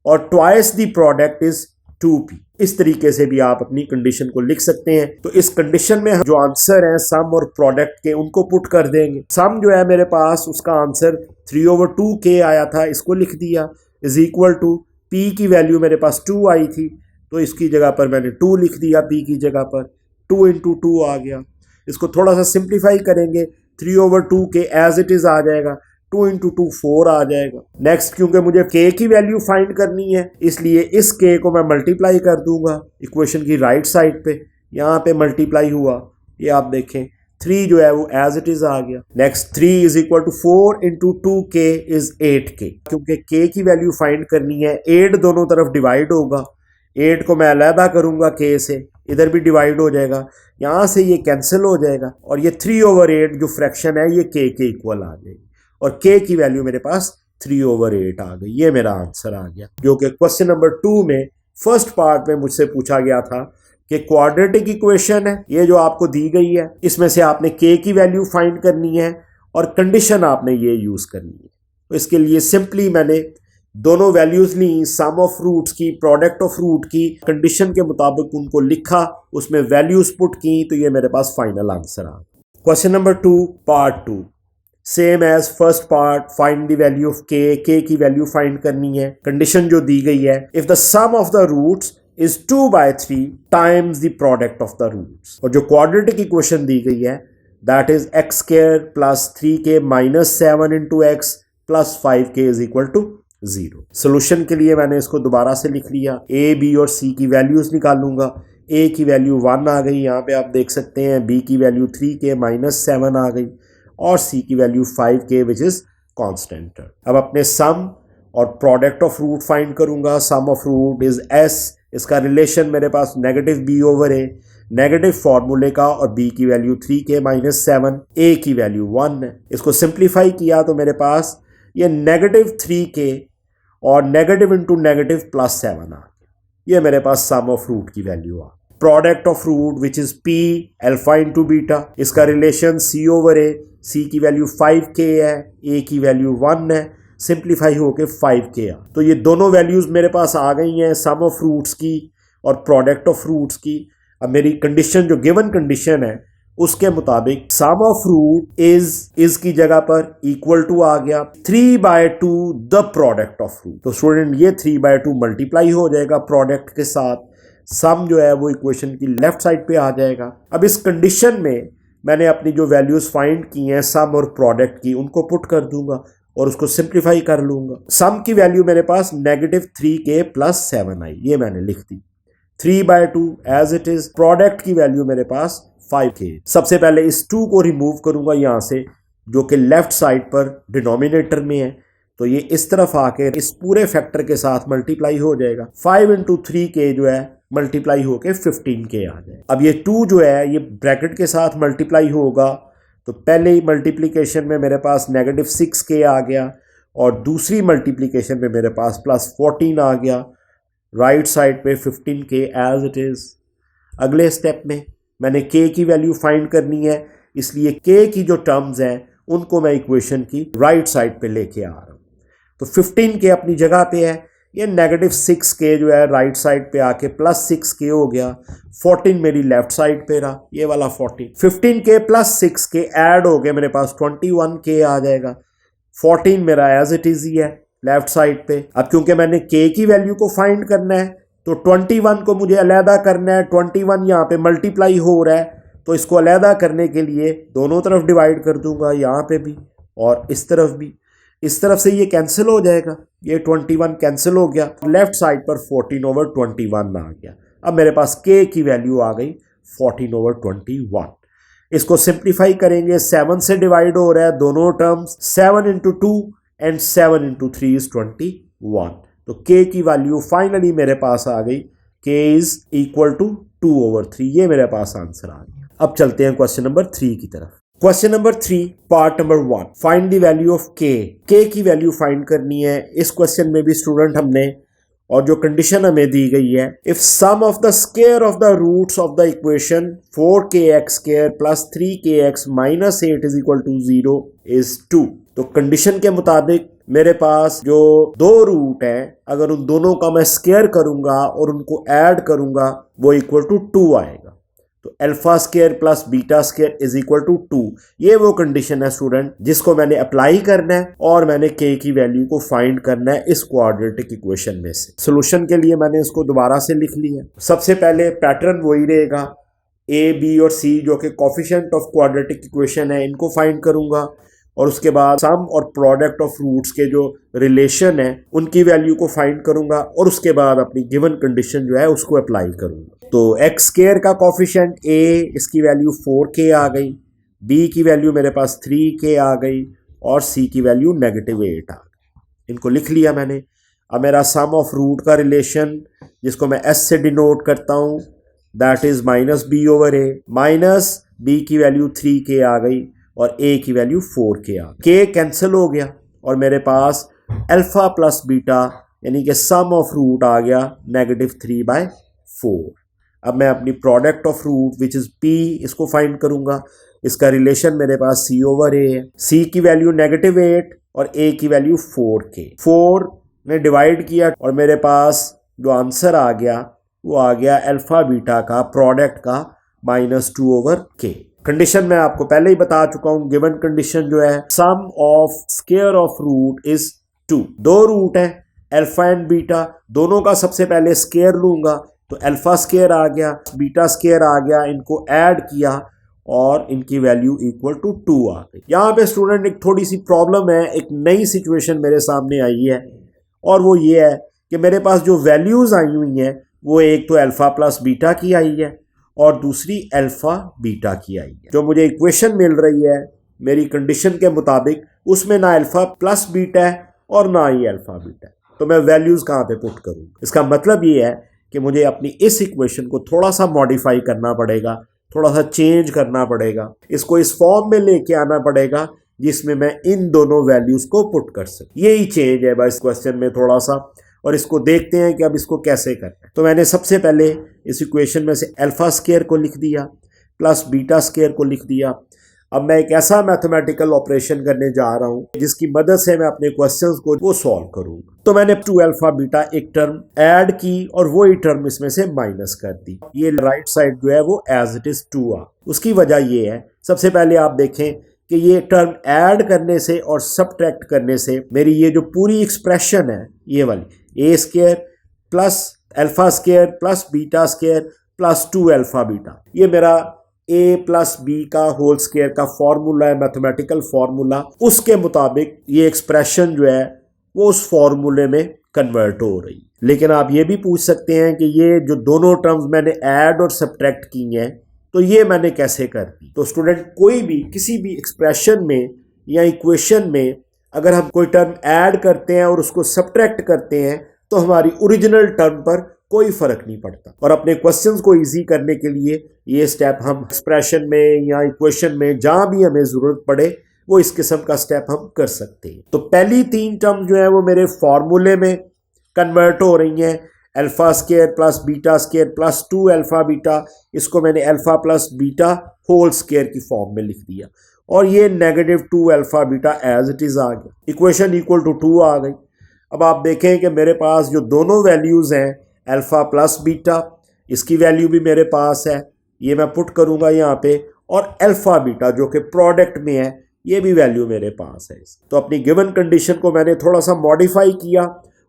और twice the product is 2p। इस तरीके से भी आप अपनी कंडीशन को लिख सकते हैं। तो इस कंडीशन में जो आंसर है सम और प्रोडक्ट के उनको पुट कर देंगे। सम जो है मेरे पास उसका आंसर 3 ओवर 2k आया था, इसको लिख दिया इज इक्वल टू p की वैल्यू मेरे पास 2 आई थी तो इसकी जगह पर मैंने 2 लिख दिया, p की जगह पर 2 इंटू 2 आ गया। इसको थोड़ा सा सिंप्लीफाई करेंगे, 3 over 2k as it is आ जाएगा, 2 इंटू 2 4 आ जाएगा। नेक्स्ट क्योंकि मुझे k की वैल्यू फाइंड करनी है इसलिए इस k को मैं मल्टीप्लाई कर दूंगा इक्वेशन की राइट साइड पे। यहाँ पे मल्टीप्लाई हुआ, ये आप देखें 3 जो है वो एज इट इज आ गया। Next 3 is equal to 4 into 2k is 8k। क्योंकि k की वैल्यू फाइंड करनी है 8 दोनों तरफ डिवाइड होगा, 8 को मैं अलहदा करूंगा k से, इधर भी डिवाइड हो जाएगा, यहाँ से ये कैंसिल हो जाएगा और ये 3 ओवर 8 जो फ्रैक्शन है ये k के इक्वल आ जाएगी और k की वैल्यू मेरे पास 3/8 आ गई। ये मेरा आंसर आ गया, जो कि क्वेश्चन नंबर 2 में फर्स्ट पार्ट में मुझसे पूछा गया था कि क्वाड्रेटिक इक्वेशन है ये जो आपको दी गई है, इसमें से आपने k की वैल्यू फाइंड करनी है और कंडीशन आपने ये यूज करनी है। तो इसके लिए सिंपली मैंने दोनों वैल्यूज ली, सम ऑफ रूट्स की, प्रोडक्ट ऑफ रूट की, कंडीशन के मुताबिक उनको लिखा, उसमें वैल्यूज पुट की, तो ये मेरे पास फाइनल आंसर आ। Question number 2 part 2 same as first part, find the value of k की वैल्यू फाइंड करनी है। कंडीशन जो दी गई है, if the sum of the roots is 2/3 times the product of the roots, और जो क्वाड्रेटिक इक्वेशन दी गई है that is x square plus 3k minus 7 into x plus 5k is equal to 0। Solution के लिए मैंने इसको दोबारा से लिख लिया, a b और c की वैल्यूज निकालूंगा। a की वैल्यू 1 आ गई, यहाँ पे आप देख सकते हैं, b की वैल्यू 3k minus 7 आ गई और c की value 5k which is constant. अब अपने सम और प्रोडक्ट ऑफ रूट फाइंड करूंगा। Sum of root is s, इसका रिलेशन मेरे पास -b/a, नेगेटिव फॉर्मूले का, और b की वैल्यू 3k minus 7, a की वैल्यू 1 है। इसको सिंप्लीफाई किया तो मेरे पास ये -3k और नेगेटिव इंटू नेगेटिव +7 आ गया। ये मेरे पास सम ऑफ रूट की वैल्यू आ। Product of root which is p alpha into beta, इसका रिलेशन c/a, c की वैल्यू 5k है, a की वैल्यू 1 है, सिंप्लीफाई होके 5k आ। तो ये दोनों वैल्यूज मेरे पास आ गई हैं, सम ऑफ रूट्स की और प्रोडक्ट ऑफ रूट्स की। अब मेरी कंडीशन जो गिवन कंडीशन है उसके मुताबिक सम ऑफ रूट इज की जगह पर इक्वल टू आ गया 3/2 द प्रोडक्ट ऑफ रूट। तो स्टूडेंट ये 3/2 मल्टीप्लाई हो जाएगा प्रोडक्ट के साथ, सम जो है वो इक्वेशन की लेफ्ट साइड पे आ जाएगा। अब इस कंडीशन में मैंने अपनी जो वैल्यूज फाइंड की हैं सम और प्रोडक्ट की, उनको पुट कर दूंगा और उसको सिंप्लीफाई कर लूंगा। सम की वैल्यू मेरे पास -3k + 7 आई, ये मैंने लिख दी 3/2 एज इट इज। प्रोडक्ट की वैल्यू मेरे पास 5k। सबसे पहले इस 2 को रिमूव करूंगा यहां से, जो कि लेफ्ट साइड पर डिनोमिनेटर में है, तो ये इस तरफ आके इस पूरे फैक्टर के साथ मल्टीप्लाई हो जाएगा। 5 × 3k जो है मल्टीप्लाई होके 15k आ जाए। अब ये 2 जो है ये ब्रैकेट के साथ मल्टीप्लाई होगा, तो पहले ही मल्टीप्लिकेशन में मेरे पास -6k आ गया और दूसरी मल्टीप्लिकेशन में मेरे पास +14 आ गया। राइट साइड पे 15k एज इट इज। अगले स्टेप में मैंने k की वैल्यू फाइंड करनी है, इसलिए k की जो टर्म्स हैं उनको मैं इक्वेशन की राइट साइड पे लेके आ रहा हूँ। तो 15k अपनी जगह पे है, ये -6k जो है राइट साइड पे आके +6k हो गया। 14 मेरी लेफ्ट साइड पे रहा, ये वाला 14। 15k + 6k ऐड हो गया, मेरे पास 21k आ जाएगा। 14 मेरा एज इट इज ही है लेफ्ट साइड पे। अब क्योंकि मैंने k की वैल्यू को फाइंड करना है तो 21 को मुझे अलहदा करना है। 21 यहाँ पे मल्टीप्लाई हो रहा है, तो इसको अलहदा करने के लिए दोनों तरफ डिवाइड कर दूंगा, यहाँ पे भी और इस तरफ भी। इस तरफ से ये कैंसिल हो जाएगा, ये 21 कैंसिल हो गया, लेफ्ट साइड पर 14/21 आ गया। अब मेरे पास k की वैल्यू आ गई 14/21। इसको सिंप्लीफाई करेंगे, 7 से डिवाइड हो रहा है दोनों टर्म्स, 7 × 2 एंड 7 × 3 is 21। तो k की वैल्यू फाइनली मेरे पास आ गई, k is equal to 2/3। ये मेरे पास आंसर आ गया। अब चलते हैं क्वेश्चन नंबर 3 की तरफ। Question number 3 part number 1, find the value of k। k की वैल्यू फाइंड करनी है। इस क्वेश्चन में भी स्टूडेंट हमने, और जो कंडीशन हमें दी गई है, if sum of the square of the roots of the equation 4kx² + 3kx - 8 is equal to 0 is 2। तो कंडीशन के मुताबिक मेरे पास जो दो रूट है, अगर उन दोनों का मैं स्क्वायर करूंगा और उनको ऐड करूंगा वो इक्वल टू 2 आएगा। तो α² + β² is equal to 2। ये वो कंडीशन है स्टूडेंट जिसको मैंने अप्लाई करना है और मैंने k की वैल्यू को फाइंड करना है इस क्वाड्रेटिक इक्वेशन में से। सोल्यूशन के लिए मैंने इसको दोबारा से लिख लिया। सबसे पहले पैटर्न वही रहेगा, a, b और c जो कि कोफिशिएंट ऑफ क्वाड्रेटिक इक्वेशन है, इनको फाइंड करूंगा और उसके बाद सम और प्रोडक्ट ऑफ रूट्स के जो रिलेशन है उनकी वैल्यू को फाइंड करूंगा और उसके बाद अपनी गिवन कंडीशन जो है उसको अप्लाई करूंगा। तो x² का कोफिशिएंट a, इसकी वैल्यू 4k आ गई, b की वैल्यू मेरे पास 3k आ गई और c की वैल्यू -8 आ गई। इनको लिख लिया मैंने। अब मेरा सम ऑफ रूट का रिलेशन जिसको मैं s से डिनोट करता हूँ, that is -b/a, minus b की वैल्यू 3k आ गई और a की वैल्यू 4k आ गई। k कैंसिल हो गया और मेरे पास अल्फा प्लस बीटा यानी कि सम ऑफ रूट आ गया -3/4। अब मैं अपनी product of root which is p इसको फाइंड करूंगा। इसका रिलेशन मेरे पास c/a है। c की वैल्यू -8 और a की वैल्यू 4k। 4 ने डिवाइड किया और मेरे पास जो आंसर आ गया वो आ गया अल्फा बीटा का प्रोडक्ट का -2/k। कंडीशन मैं आपको पहले ही बता चुका हूं। गिवन कंडीशन जो है sum of square of root is 2। दो रूट है अल्फा एंड बीटा, दोनों का सबसे पहले स्क्वायर लूंगा तो अल्फा स्क्वायर आ गया, बीटा स्क्वायर आ गया। इनको ऐड किया और इनकी वैल्यू इक्वल टू 2 आ गई। यहाँ पे स्टूडेंट एक थोड़ी सी प्रॉब्लम है, एक नई सिचुएशन मेरे सामने आई है और वो ये है कि मेरे पास जो वैल्यूज आई हुई हैं वो एक तो अल्फा प्लस बीटा की आई है और दूसरी अल्फा बीटा की आई है। जो मुझे इक्वेशन मिल रही है मेरी कंडीशन के मुताबिक उसमें ना अल्फा प्लस बीटा है और ना ही अल्फा बीटा है, तो मैं वैल्यूज कहाँ पे पुट करूँ? इसका मतलब ये है कि मुझे अपनी इस इक्वेशन को थोड़ा सा मॉडिफाई करना पड़ेगा, थोड़ा सा चेंज करना पड़ेगा, इसको इस फॉर्म में लेके आना पड़ेगा जिसमें मैं इन दोनों वैल्यूज को पुट कर सकूं। यही चेंज है बस क्वेश्चन में थोड़ा सा, और इसको देखते हैं कि अब इसको कैसे करना है। तो मैंने सबसे पहले इस इक्वेशन में से अल्फा स्क्वायर को लिख दिया प्लस बीटा स्क्वायर को लिख दिया। अब मैं एक ऐसा मैथमेटिकल ऑपरेशन करने जा रहा हूं जिसकी मदद से मैं अपने क्वेश्चंस को वो सॉल्व करूंगा। तो मैंने 2 अल्फा बीटा एक टर्म ऐड की और वही टर्म इसमें से माइनस कर दी। ये राइट साइड जो है वो एज इट इज 2 आ। उसकी वजह ये है, सबसे पहले आप देखें कि ये टर्म ऐड करने से और सब्ट्रैक्ट करने से मेरी ये जो पूरी एक्सप्रेशन है ये वाली a square plus alpha square plus beta square plus 2 alpha beta, ये मेरा ए प्लस बी का होल स्क्वायर का फॉर्मूला है, मैथमेटिकल फॉर्मूला। उसके मुताबिक ये एक्सप्रेशन जो है वो उस फॉर्मूले में कन्वर्ट हो रही। लेकिन आप ये भी पूछ सकते हैं कि ये जो दोनों टर्म्स मैंने ऐड और सब्ट्रैक्ट की हैं तो ये मैंने कैसे कर दी? तो स्टूडेंट कोई भी किसी भी एक्सप्रेशन में या इक्वेशन में अगर हम कोई टर्म ऐड करते हैं और उसको सब्ट्रैक्ट करते हैं तो हमारी ओरिजिनल टर्म पर कोई फर्क नहीं पड़ता। और अपने क्वेश्चंस को इजी करने के लिए ये स्टेप हम एक्सप्रेशन में या इक्वेशन में जहां भी हमें जरूरत पड़े वो इस किस्म का स्टेप हम कर सकते हैं। तो पहली 3 टर्म जो है वो मेरे फॉर्मूले में कन्वर्ट हो रही हैं। Alpha square plus beta square plus 2 alpha beta, इसको मैंने alpha plus beta whole square की फॉर्म में लिख दिया और ये -2 alpha beta as it is आ गया। इक्वेशन इक्वल टू 2 आ गई। अब आप देखें कि मेरे पास जो दोनों वैल्यूज हैं अल्फा प्लस बीटा, इसकी वैल्यू भी मेरे पास है, ये मैं पुट करूंगा यहाँ पे, और अल्फा बीटा जो कि प्रोडक्ट में है ये भी वैल्यू मेरे पास है। तो अपनी गिवन कंडीशन को मैंने थोड़ा सा मॉडिफाई किया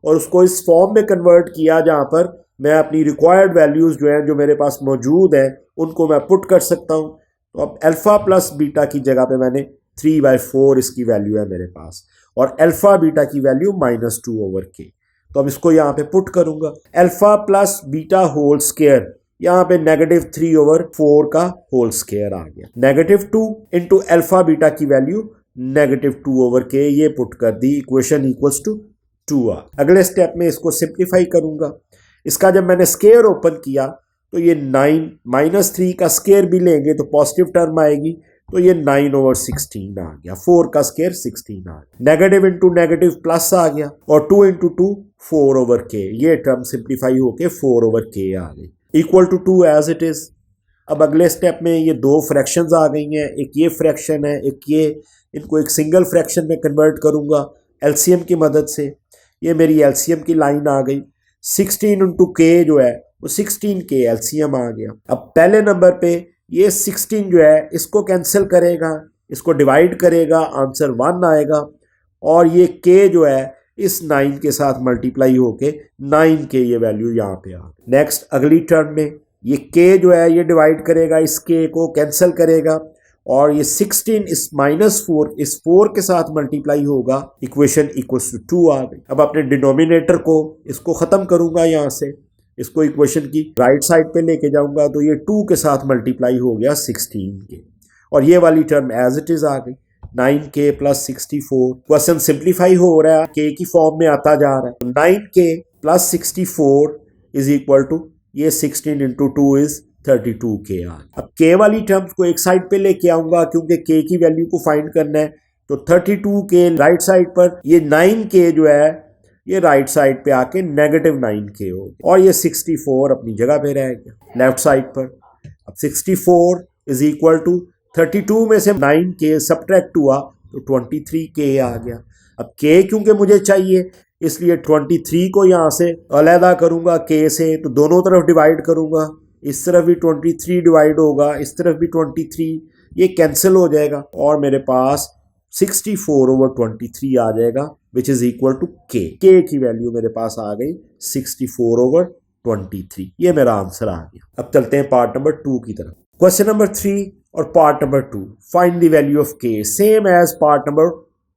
और उसको इस फॉर्म में कन्वर्ट किया जहाँ पर मैं अपनी रिक्वायर्ड वैल्यूज जो हैं जो मेरे पास मौजूद हैं उनको मैं पुट कर सकता हूँ। तो अब अल्फा प्लस बीटा की जगह पे मैंने 3/4 इसकी वैल्यू है मेरे पास और अल्फा बीटा की वैल्यू -2/k। तो अब इसको यहाँ पे पुट करूंगा। Alpha plus beta whole square, यहाँ पे -3/4 का होल स्क्वायर आ गया। -2 इंटू अल्फा बीटा की वैल्यू -2/k, ये पुट कर दी। इक्वेशन इक्वल्स टू 2 आ। अगले स्टेप में इसको सिंप्लीफाई करूंगा। इसका जब मैंने स्क्वायर ओपन किया तो ये 9 -3 का स्क्वायर भी लेंगे तो पॉजिटिव टर्म आएगी, तो ये 9/16 आ गया। 4 का स्क्वायर 16 आ गया। नेगेटिव इंटू नेगेटिव प्लस आ गया और 2 इंटू 2 4/k, ये टर्म सिंप्लीफाई होके 4/k आ गई। Equal to 2 as it is. अब अगले स्टेप में ये 2 फ्रैक्शंस आ गई हैं, एक ये फ्रैक्शन है एक ये, इनको एक सिंगल फ्रैक्शन में कन्वर्ट करूंगा एलसीएम की मदद से। ये मेरी एलसीएम की लाइन आ गई। 16 इंटू k जो है वो 16k एलसीएम आ गया। अब पहले नंबर पे ये 16 जो है इसको कैंसिल करेगा, इसको डिवाइड करेगा, आंसर 1 आएगा और ये k जो है इस 9 के साथ मल्टीप्लाई होके 9k ये वैल्यू यहाँ पे आ गई। नेक्स्ट अगली टर्म में ये k जो है ये डिवाइड करेगा, इस k को कैंसिल करेगा और ये 16 इस -4 इस 4 के साथ मल्टीप्लाई होगा। इक्वेशन इक्वल्स टू 2 आ गई। अब अपने डिनोमिनेटर को इसको ख़त्म करूंगा, यहाँ से इसको इक्वेशन की राइट साइड पे लेके जाऊंगा तो ये 2 के साथ मल्टीप्लाई हो गया 16 के और ये वाली टर्म एज इट इज आ गई 9k + 64। क्वेश्चन सिंप्लीफाई हो रहा है, k की फॉर्म में आता जा रहा है। 9k + 64 इज इक्वल टू ये 16 इंटू 2 इज 32k आ। अब k वाली टर्म्स को एक साइड पे लेके आऊंगा क्योंकि k की वैल्यू को फाइंड करना है, तो 32 के राइट साइड पर, ये 9 के जो है ये राइट साइड पे आके नेगेटिव 9 के हो गया और ये 64 अपनी जगह पे रह गया लेफ्ट साइड पर। अब 64 इज इक्वल टू 32 में से 9 के सब्ट्रैक्ट हुआ तो 23 के आ गया। अब के क्योंकि मुझे चाहिए इसलिए 23 को यहाँ से अलहदा करूँगा के से, तो दोनों तरफ डिवाइड करूँगा, इस तरफ भी 23 डिवाइड होगा, इस तरफ भी 23, ये कैंसिल हो जाएगा और मेरे पास 64/23 आ जाएगा विच इज इक्वल टू के। के की वैल्यू मेरे पास आ गई 64/23। ये मेरा आंसर आ गया। अब चलते हैं पार्ट नंबर 2 की तरफ। क्वेश्चन नंबर 3 और part number 2, find the value of k, same as part number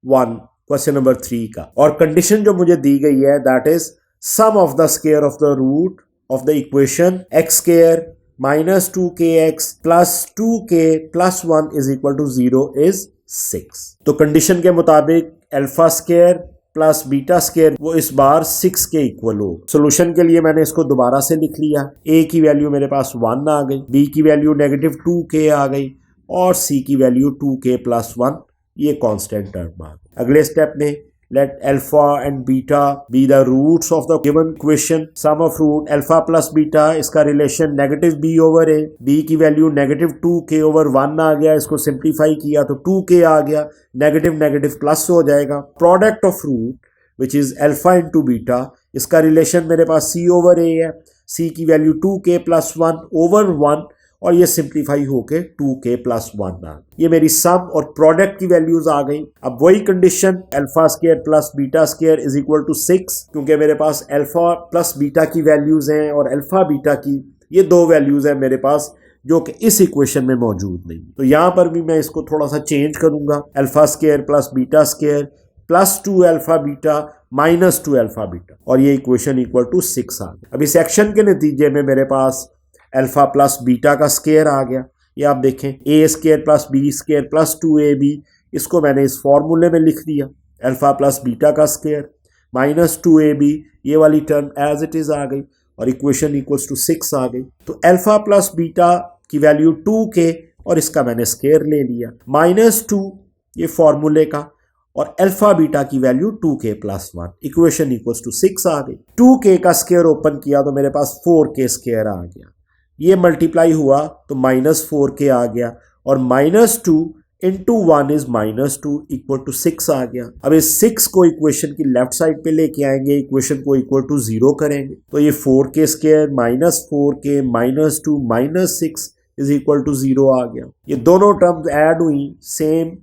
1 question number 3 का। और कंडीशन जो मुझे दी गई है that is sum of the square of the root of the equation x square minus 2kx plus 2k plus 1 is equal to 0 is 6। तो कंडीशन के मुताबिक alpha square plus beta square वो इस बार 6 के इक्वल हो। सोल्यूशन के लिए मैंने इसको दोबारा से लिख लिया। a की वैल्यू मेरे पास 1 आ गई, b की वैल्यू नेगेटिव 2k आ गई और c की वैल्यू 2k प्लस 1, ये कांस्टेंट टर्म आ गई। अगले स्टेप में let alpha and beta be the roots of the given equation, sum of root alpha plus beta, इसका relation negative b over a, b की वैल्यू नेगेटिव 2k ओवर 1 आ गया, इसको सिंप्लीफाई किया तो 2k आ गया, नेगेटिव नेगेटिव प्लस हो जाएगा। Product of root which is alpha into beta, इसका रिलेशन मेरे पास c ओवर a है, c की वैल्यू 2k प्लस 1 ओवर 1 और ये सिंप्लीफाई होके 2k प्लस 1 आ गई। ये मेरी सम और प्रोडक्ट की वैल्यूज आ गई। अब वही condition alpha square plus beta square is equal to 6, क्योंकि मेरे पास अल्फा प्लस बीटा की वैल्यूज हैं और अल्फा बीटा की ये दो वैल्यूज हैं मेरे पास जो कि इस इक्वेशन में मौजूद नहीं। तो यहाँ पर भी मैं इसको थोड़ा सा चेंज करूंगा, alpha square plus beta square plus 2 alpha beta minus 2 alpha beta और ये इक्वेशन इक्वल टू 6 आ गया। अब इस एक्शन के नतीजे में मेरे पास अल्फा प्लस बीटा का स्क्वायर आ गया। ये आप देखें a square plus b square plus 2ab, इसको मैंने इस फॉर्मूले में लिख दिया। अल्फा प्लस बीटा का स्क्वायर माइनस 2ab, ये वाली टर्म एज इट इज आ गई और इक्वेशन इक्वल्स टू 6 आ गई। तो अल्फा प्लस बीटा की वैल्यू 2k और इसका मैंने स्क्वायर ले लिया, माइनस 2 ये फॉर्मूले का और अल्फा बीटा की value 2k plus 1, equation equals to 6 आ गई। 2k का स्क्वायर ओपन किया तो मेरे पास 4k स्क्वायर आ गया, ये मल्टीप्लाई हुआ तो माइनस 4k आ गया और minus 2 into 1 is minus 2 equal to 6 आ गया। अब इस 6 को इक्वेशन की लेफ्ट साइड पे लेके आएंगे, इक्वेशन को इक्वल टू 0 करेंगे तो ये 4k square minus 4k minus 2 minus 6 is equal to 0 आ गया। ये दोनों टर्म्स ऐड हुई, सेम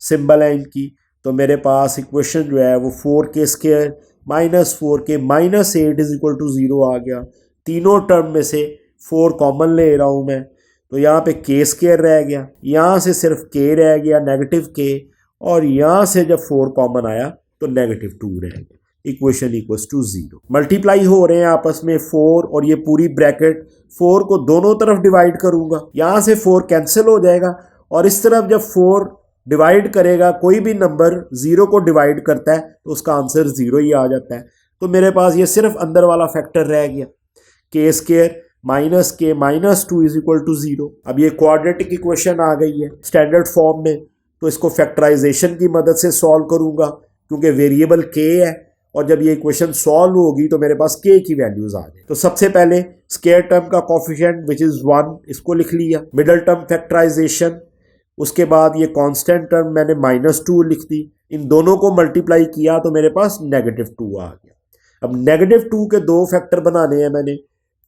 सिंबल है इनकी, तो मेरे पास इक्वेशन जो है वो 4k square minus 4k minus 8 is equal to 0 आ गया। तीनों टर्म में से 4 कॉमन ले रहा हूं मैं, तो यहाँ पे k स्क्वायर रह गया, यहाँ से सिर्फ k रह गया नेगेटिव k और यहाँ से जब 4 कॉमन आया तो नेगेटिव 2 रह गया, इक्वेशन इक्वल्स टू 0। मल्टीप्लाई हो रहे हैं आपस में 4 और ये पूरी ब्रैकेट, 4 को दोनों तरफ डिवाइड करूंगा, यहाँ से 4 कैंसिल हो जाएगा और इस तरफ जब 4 डिवाइड करेगा, कोई भी नंबर 0 को डिवाइड करता है तो उसका आंसर 0 ही आ जाता है। तो मेरे पास ये सिर्फ अंदर वाला फैक्टर रह गया, k स्क्वायर माइनस के माइनस 2 इज इक्वल टू 0। अब ये क्वाड्रेटिक इक्वेशन आ गई है स्टैंडर्ड फॉर्म में, तो इसको फैक्टराइजेशन की मदद से सॉल्व करूंगा क्योंकि वेरिएबल k है और जब ये इक्वेशन सॉल्व होगी तो मेरे पास k की वैल्यूज आ गई। तो सबसे पहले स्क्वायर टर्म का कोफिशिएंट विच इज 1, इसको लिख लिया, मिडल टर्म फैक्टराइजेशन, उसके बाद ये कांस्टेंट टर्म मैंने माइनस 2 लिख दी, इन दोनों को मल्टीप्लाई किया तो मेरे पास नेगेटिव 2 आ गया। अब नेगेटिव 2 के दो फैक्टर बनाने हैं मैंने,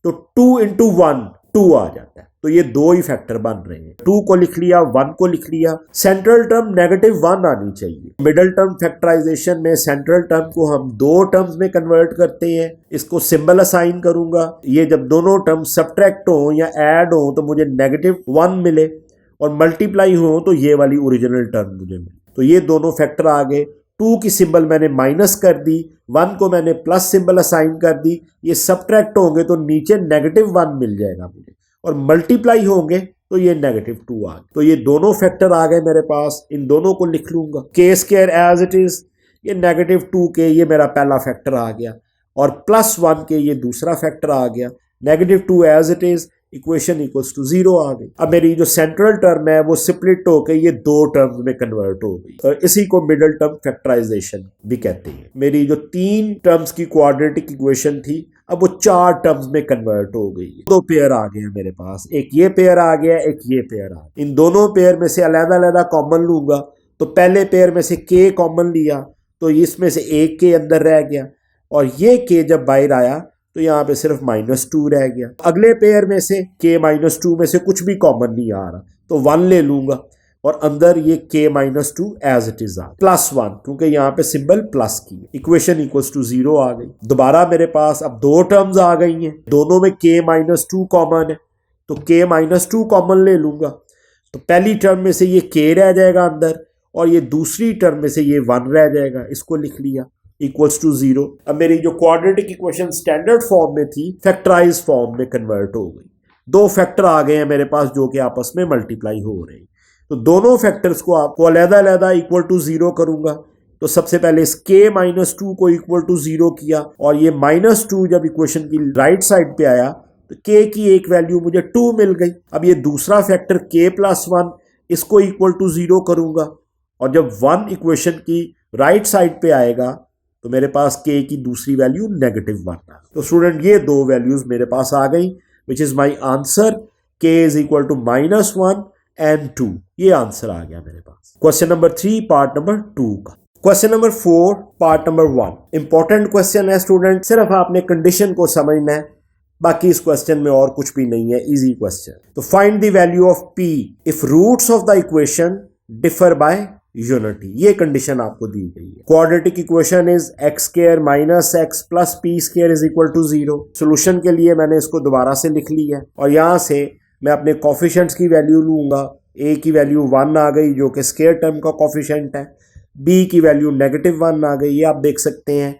तो 2 इंटू 1 2 आ जाता है, तो ये दो ही फैक्टर बन रहे हैं। 2 को लिख लिया, 1 को लिख लिया, सेंट्रल टर्म नेगेटिव 1 आनी चाहिए। मिडल टर्म फैक्टराइजेशन में सेंट्रल टर्म को हम दो टर्म्स में कन्वर्ट करते हैं, इसको सिंबल असाइन करूंगा, ये जब दोनों टर्म सब्ट्रैक्ट हो या ऐड हो तो मुझे नेगेटिव 1 मिले और मल्टीप्लाई हो तो ये वाली ओरिजिनल टर्म मुझे मिले। तो ये दोनों फैक्टर आ गए। 2 की सिंबल मैंने माइनस कर दी, 1 को मैंने प्लस सिंबल असाइन कर दी, ये सब्ट्रैक्ट होंगे तो नीचे नेगेटिव 1 मिल जाएगा मुझे और मल्टीप्लाई होंगे तो ये नेगेटिव 2 आ गए। तो ये दोनों फैक्टर आ गए मेरे पास, इन दोनों को लिख लूंगा। k square as it is, ये नेगेटिव 2k ये मेरा पहला फैक्टर आ गया और प्लस 1k ये दूसरा फैक्टर आ गया, negative 2 as it is, equation equals to 0 आ गई। अब मेरी जो सेंट्रल टर्म है वो स्प्लिट होकर ये दो टर्म्स में कन्वर्ट हो गई और इसी को मिडिल टर्म फैक्टराइजेशन भी कहते हैं। मेरी जो 3 टर्म्स की क्वाड्रेटिक इक्वेशन थी अब वो 4 टर्म्स में कन्वर्ट हो गई। 2 पेयर आ गए हैं मेरे पास, एक ये पेयर आ गया, एक ये पेयर आ गया। इन दोनों पेयर में से अलग-अलग कॉमन लूंगा तो पहले पेयर में से k कॉमन लिया तो इसमें से एक k अंदर रह गया और ये k जब बाहर आया तो यहाँ पे सिर्फ -2 रह गया। अगले पेयर में से k -2 में से कुछ भी कॉमन नहीं आ रहा तो 1 ले लूंगा और अंदर ये k -2 एज इट इज आ +1 क्योंकि यहाँ पे सिंबल प्लस की है। इक्वेशन इक्वल्स टू 0 आ गई। दोबारा मेरे पास अब 2 टर्म्स आ गई हैं, दोनों में k -2 कॉमन है तो k -2 कॉमन ले लूंगा तो पहली टर्म में से ये k रह जाएगा अंदर और ये दूसरी टर्म में से ये 1 रह जाएगा, इसको लिख लिया इक्वल्स टू 0। अब मेरी जो क्वाड्रेटिक इक्वेशन स्टैंडर्ड फॉर्म में थी फैक्टराइज फॉर्म में कन्वर्ट हो गई। 2 फैक्टर आ गए हैं मेरे पास जो कि आपस में मल्टीप्लाई हो रहे हैं तो दोनों फैक्टर्स को आपको अलग-अलग इक्वल टू 0 करूंगा तो सबसे पहले इस k -2 को इक्वल टू 0 किया और ये -2 जब इक्वेशन की राइट साइड पे आया तो k की एक वैल्यू मुझे 2 मिल गई। अब ये दूसरा फैक्टर k +1 इसको इक्वल टू 0 करूंगा और जब 1 इक्वेशन की राइट साइड पे आएगा तो मेरे पास k की दूसरी वैल्यू -1 आ। तो स्टूडेंट ये 2 वैल्यूज मेरे पास आ गई which is my answer. k is equal to -1 and 2, ये आंसर आ गया मेरे पास। क्वेश्चन नंबर 3 पार्ट नंबर 2 का। Question number 4 part number 1 important question है स्टूडेंट, सिर्फ आपने कंडीशन को समझना है, बाकी इस क्वेश्चन में और कुछ भी नहीं है, इजी क्वेश्चन। तो find the value of p if roots of the equation differ by unity, ये कंडीशन आपको दी गई है। Quadratic equation is x² - x + p² is equal to 0। Solution के लिए मैंने इसको दोबारा से लिख लिया और यहां से मैं अपने कोफिशिएंट्स की वैल्यू लूंगा। a की वैल्यू 1 आ गई जो कि स्क्वायर टर्म का कोफिशिएंट है, b की वैल्यू -1 आ गई, ये आप देख सकते हैं,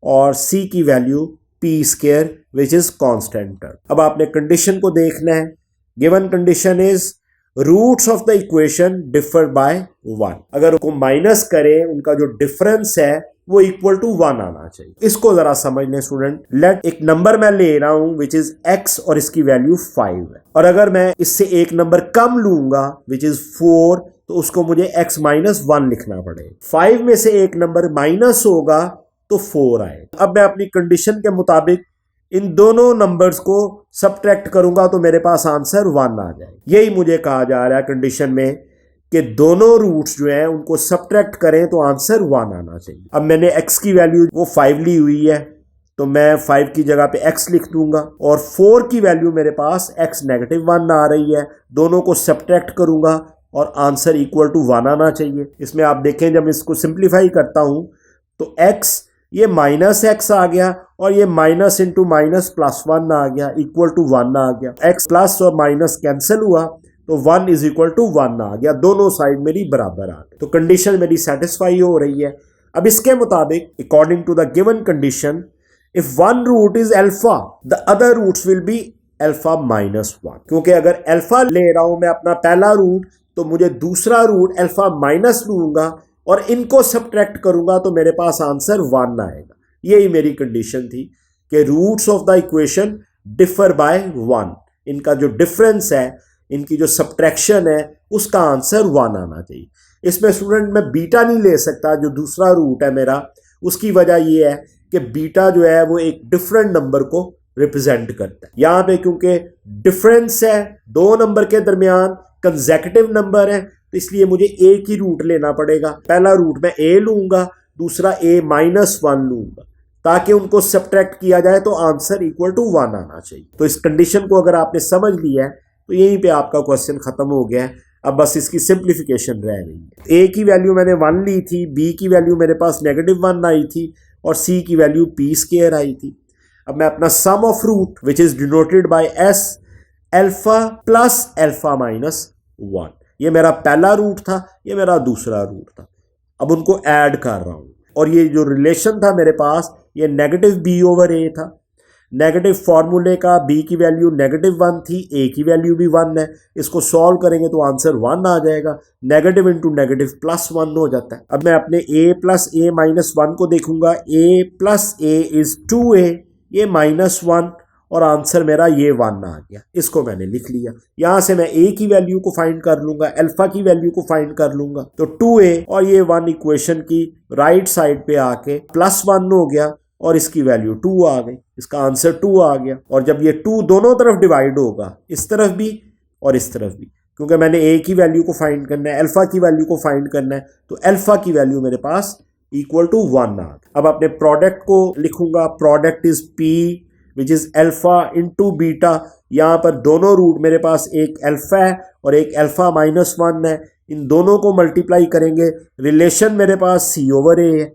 और c की value p² which is constant term. अब आपने कंडीशन को देखना है। Given condition is roots of the equation differ by 1। अगर उनको माइनस करें उनका जो डिफरेंस है वो इक्वल टू 1 आना चाहिए। इसको जरा समझ लें स्टूडेंट। लेट एक नंबर मैं ले रहा हूं विच इज x और इसकी वैल्यू 5 है और अगर मैं इससे एक नंबर कम लूंगा विच इज 4 तो उसको मुझे x -1 लिखना पड़ेगा। 5 में से एक नंबर माइनस होगा तो 4 आएगा। अब मैं अपनी कंडीशन के मुताबिक इन दोनों नंबर्स को सबट्रैक्ट करूंगा तो मेरे पास आंसर 1 आ जाएगा। यही मुझे कहा जा रहा है कंडीशन में कि दोनों रूट्स जो हैं उनको सबट्रैक्ट करें तो आंसर 1 आना चाहिए। अब मैंने x की वैल्यू वो 5 ली हुई है तो मैं 5 की जगह पे x लिख दूंगा और 4 की वैल्यू मेरे पास x -1 आ रही है, दोनों को सबट्रैक्ट करूंगा और आंसर इक्वल टू 1 आना चाहिए। इसमें आप देखें जब इसको सिंप्लीफाई करता हूं तो x ये -x आ गया और ये माइनस इंटू माइनस +1 आ गया इक्वल टू 1 आ गया। x प्लस और माइनस कैंसिल हुआ तो 1 इज इक्वल टू 1 आ गया, दोनों साइड मेरी बराबर आ गई। तो कंडीशन मेरी सेटिस्फाई हो रही है। अब इसके मुताबिक according to the given condition if one root is alpha the other roots will be alpha -1, क्योंकि अगर अल्फा ले रहा हूं मैं अपना पहला रूट तो मुझे दूसरा रूट अल्फा माइनस लूंगा और इनको सबट्रैक्ट करूंगा तो मेरे पास आंसर 1 आएगा। यही मेरी कंडीशन थी कि roots of the equation differ by 1, इनका जो डिफरेंस है, इनकी जो सबट्रैक्शन है उसका आंसर 1 आना चाहिए। इसमें स्टूडेंट मैं बीटा नहीं ले सकता, जो दूसरा रूट है मेरा, उसकी वजह यह है कि बीटा जो है वो एक डिफरेंट नंबर को रिप्रेजेंट करता है। यहाँ पे क्योंकि डिफरेंस है दो नंबर के दरमियान, कंसेक्यूटिव नंबर है, तो इसलिए मुझे एक ही रूट लेना पड़ेगा। पहला रूट मैं a लूंगा, दूसरा a -1 लूंगा, ताकि उनको सबट्रैक्ट किया जाए तो आंसर इक्वल टू 1 आना चाहिए। तो इस कंडीशन को अगर आपने समझ लिया है तो यहीं पे आपका क्वेश्चन खत्म हो गया है। अब बस इसकी सिंप्लीफिकेशन रह गई है। a की वैल्यू मैंने 1 ली थी, b की वैल्यू मेरे पास -1 आई थी और c की वैल्यू p² आई थी। अब मैं अपना sum of root which is denoted by s alpha plus alpha -1, ये मेरा पहला रूट था, ये मेरा दूसरा रूट था, अब उनको ऐड कर रहा हूं और ये जो रिलेशन था मेरे पास ये -b/a था। नेगेटिव फॉर्मूले का b की वैल्यू -1 थी, a की वैल्यू भी 1 है, इसको सॉल्व करेंगे तो आंसर 1 आ जाएगा। नेगेटिव इंटू नेगेटिव +1 हो जाता है। अब मैं अपने a प्लस a -1 को देखूंगा, a plus a is 2a, ये -1 और आंसर मेरा ये 1 आ गया। इसको मैंने लिख लिया। यहां से मैं a की वैल्यू को फाइंड कर लूंगा, अल्फा की वैल्यू को फाइंड कर लूंगा। तो 2a और ये 1 इक्वेशन की राइट साइड पे आके +1 हो गया और इसकी वैल्यू 2 आ गई। इसका आंसर 2 आ गया। और जब ये 2 दोनों तरफ डिवाइड होगा, इस तरफ भी और इस तरफ भी, क्योंकि मैंने a की वैल्यू को फाइंड करना है, अल्फा की वैल्यू को फाइंड करना है, तो अल्फा की वैल्यू मेरे पास इक्वल टू 1 आ गई। अब अपने प्रोडक्ट को लिखूंगा, product is p which is alpha into beta. यहाँ पर दोनों रूट मेरे पास एक अल्फा है और एक अल्फा -1 है। इन दोनों को मल्टीप्लाई करेंगे, रिलेशन मेरे पास c ओवर a है,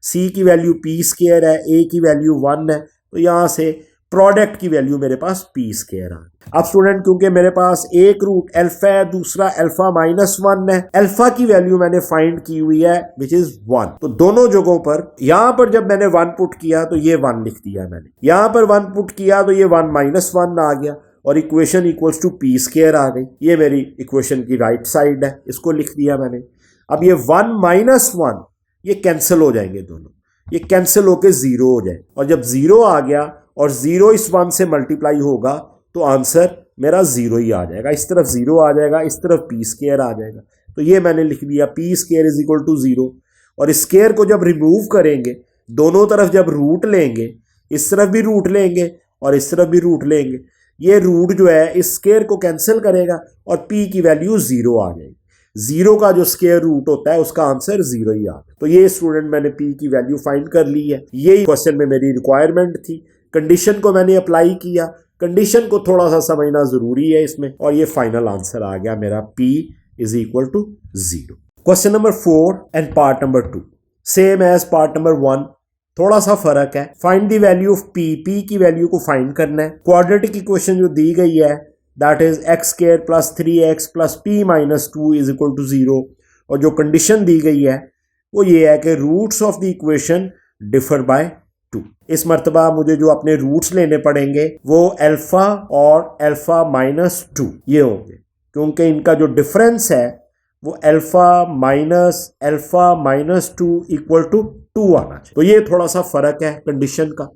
c की वैल्यू p स्क्वायर है, a की वैल्यू 1 है, तो यहाँ से प्रोडक्ट की वैल्यू मेरे पास p स्क्वायर आ गई। अब स्टूडेंट, क्योंकि मेरे पास एक रूट अल्फा है, दूसरा अल्फा -1 है, अल्फा की वैल्यू मैंने फाइंड की हुई है विच इज 1। तो दोनों जगहों पर, यहां पर जब मैंने 1 पुट किया तो ये 1 लिख दिया मैंने, यहां पर 1 पुट किया तो ये 1 -1 आ गया और equation equals to p square आ गई। ये मेरी इक्वेशन की राइट साइड है, इसको लिख दिया मैंने। अब ये 1 -1 ये कैंसिल हो जाएंगे, दोनों ये कैंसिल होके 0 हो जाए, और जब 0 आ गया और 0 इस 1 से मल्टीप्लाई होगा तो आंसर मेरा 0 ही आ जाएगा। इस तरफ 0 आ जाएगा, इस तरफ p स्क्वायर आ जाएगा। तो ये मैंने लिख दिया p square is equal to 0। और इस स्क्वायर को जब रिमूव करेंगे, दोनों तरफ जब रूट लेंगे, इस तरफ भी रूट लेंगे और इस तरफ भी रूट लेंगे, ये रूट जो है इस स्क्वायर को कैंसिल करेगा और p की वैल्यू 0 आ जाएगी। 0 का जो स्क्वायर रूट होता है उसका आंसर 0 ही आ। तो ये स्टूडेंट मैंने p की वैल्यू फाइंड कर ली है। यही क्वेश्चन में मेरी रिक्वायरमेंट थी। कंडीशन को मैंने अप्लाई किया, कंडीशन को थोड़ा सा समझना जरूरी है इसमें, और ये फाइनल आंसर आ गया मेरा p is equal to 0। Question number 4 and part number 2 same as part number 1, थोड़ा सा फर्क है। Find the value of p की वैल्यू को फाइंड करना है। क्वाड्रेटिक इक्वेशन जो दी गई है that is x² + 3x + p - 2 is equal to 0, और जो कंडीशन दी गई है वो ये है कि roots of the equation differ by 2। इस मर्तबा मुझे जो अपने रूट्स लेने पड़ेंगे वो अल्फा और अल्फा -2 ये होंगे, क्योंकि इनका जो डिफरेंस है वो अल्फा -2 इक्वल टू 2 आना चाहिए। तो ये थोड़ा सा फर्क है कंडीशन का,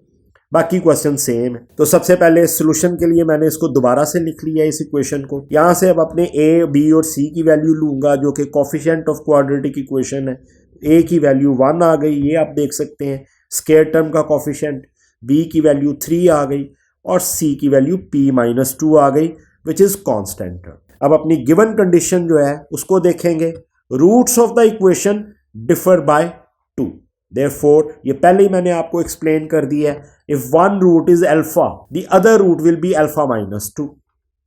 बाकी क्वेश्चन सेम है। तो सबसे पहले सोल्यूशन के लिए मैंने इसको दोबारा से लिख लिया इस इक्वेशन को। यहां से अब अपने a, b और c की वैल्यू लूंगा जो कि कोफिशिएंट ऑफ क्वाड्रेटिक इक्वेशन है। a की वैल्यू 1 आ गई, ये आप देख सकते हैं स्क्वायर टर्म का कोफिशिएंट, b की वैल्यू 3 आ गई और c की वैल्यू p - 2 आ गई विच इज कांस्टेंट टर्म। अब अपनी गिवन कंडीशन जो है उसको देखेंगे, roots of the equation differ by 2। Therefore ये पहले ही मैंने आपको एक्सप्लेन कर दिया है, if one root is alpha the other root will be alpha -2,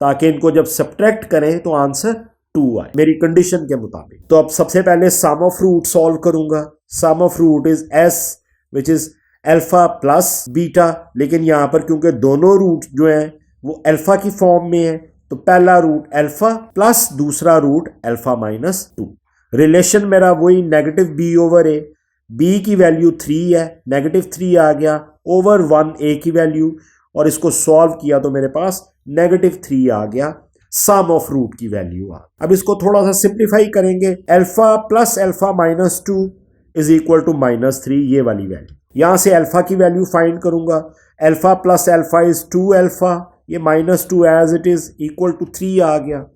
ताकि इनको जब सब्ट्रैक्ट करें तो आंसर 2 आए मेरी कंडीशन के मुताबिक। तो अब सबसे पहले सम ऑफ रूट सॉल्व करूंगा। Sum of root is s which is alpha plus beta, लेकिन यहां पर क्योंकि दोनों रूट जो हैं वो अल्फा की फॉर्म में है तो पहला रूट अल्फा प्लस दूसरा रूट अल्फा -2। रिलेशन मेरा वही -b/a, b की वैल्यू 3 है, -3 आ गया ओवर 1 a की वैल्यू, और इसको सॉल्व किया तो मेरे पास -3 आ गया, सम ऑफ रूट की वैल्यू आ। अब इसको थोड़ा सा सिंप्लीफाई करेंगे, alpha plus alpha -2 is equal to -3, ये वाली वैल्यू। यहां से अल्फा की वैल्यू फाइंड करूंगा, alpha plus alpha is 2 alpha, ये -2 as it is equal to 3 आ गया।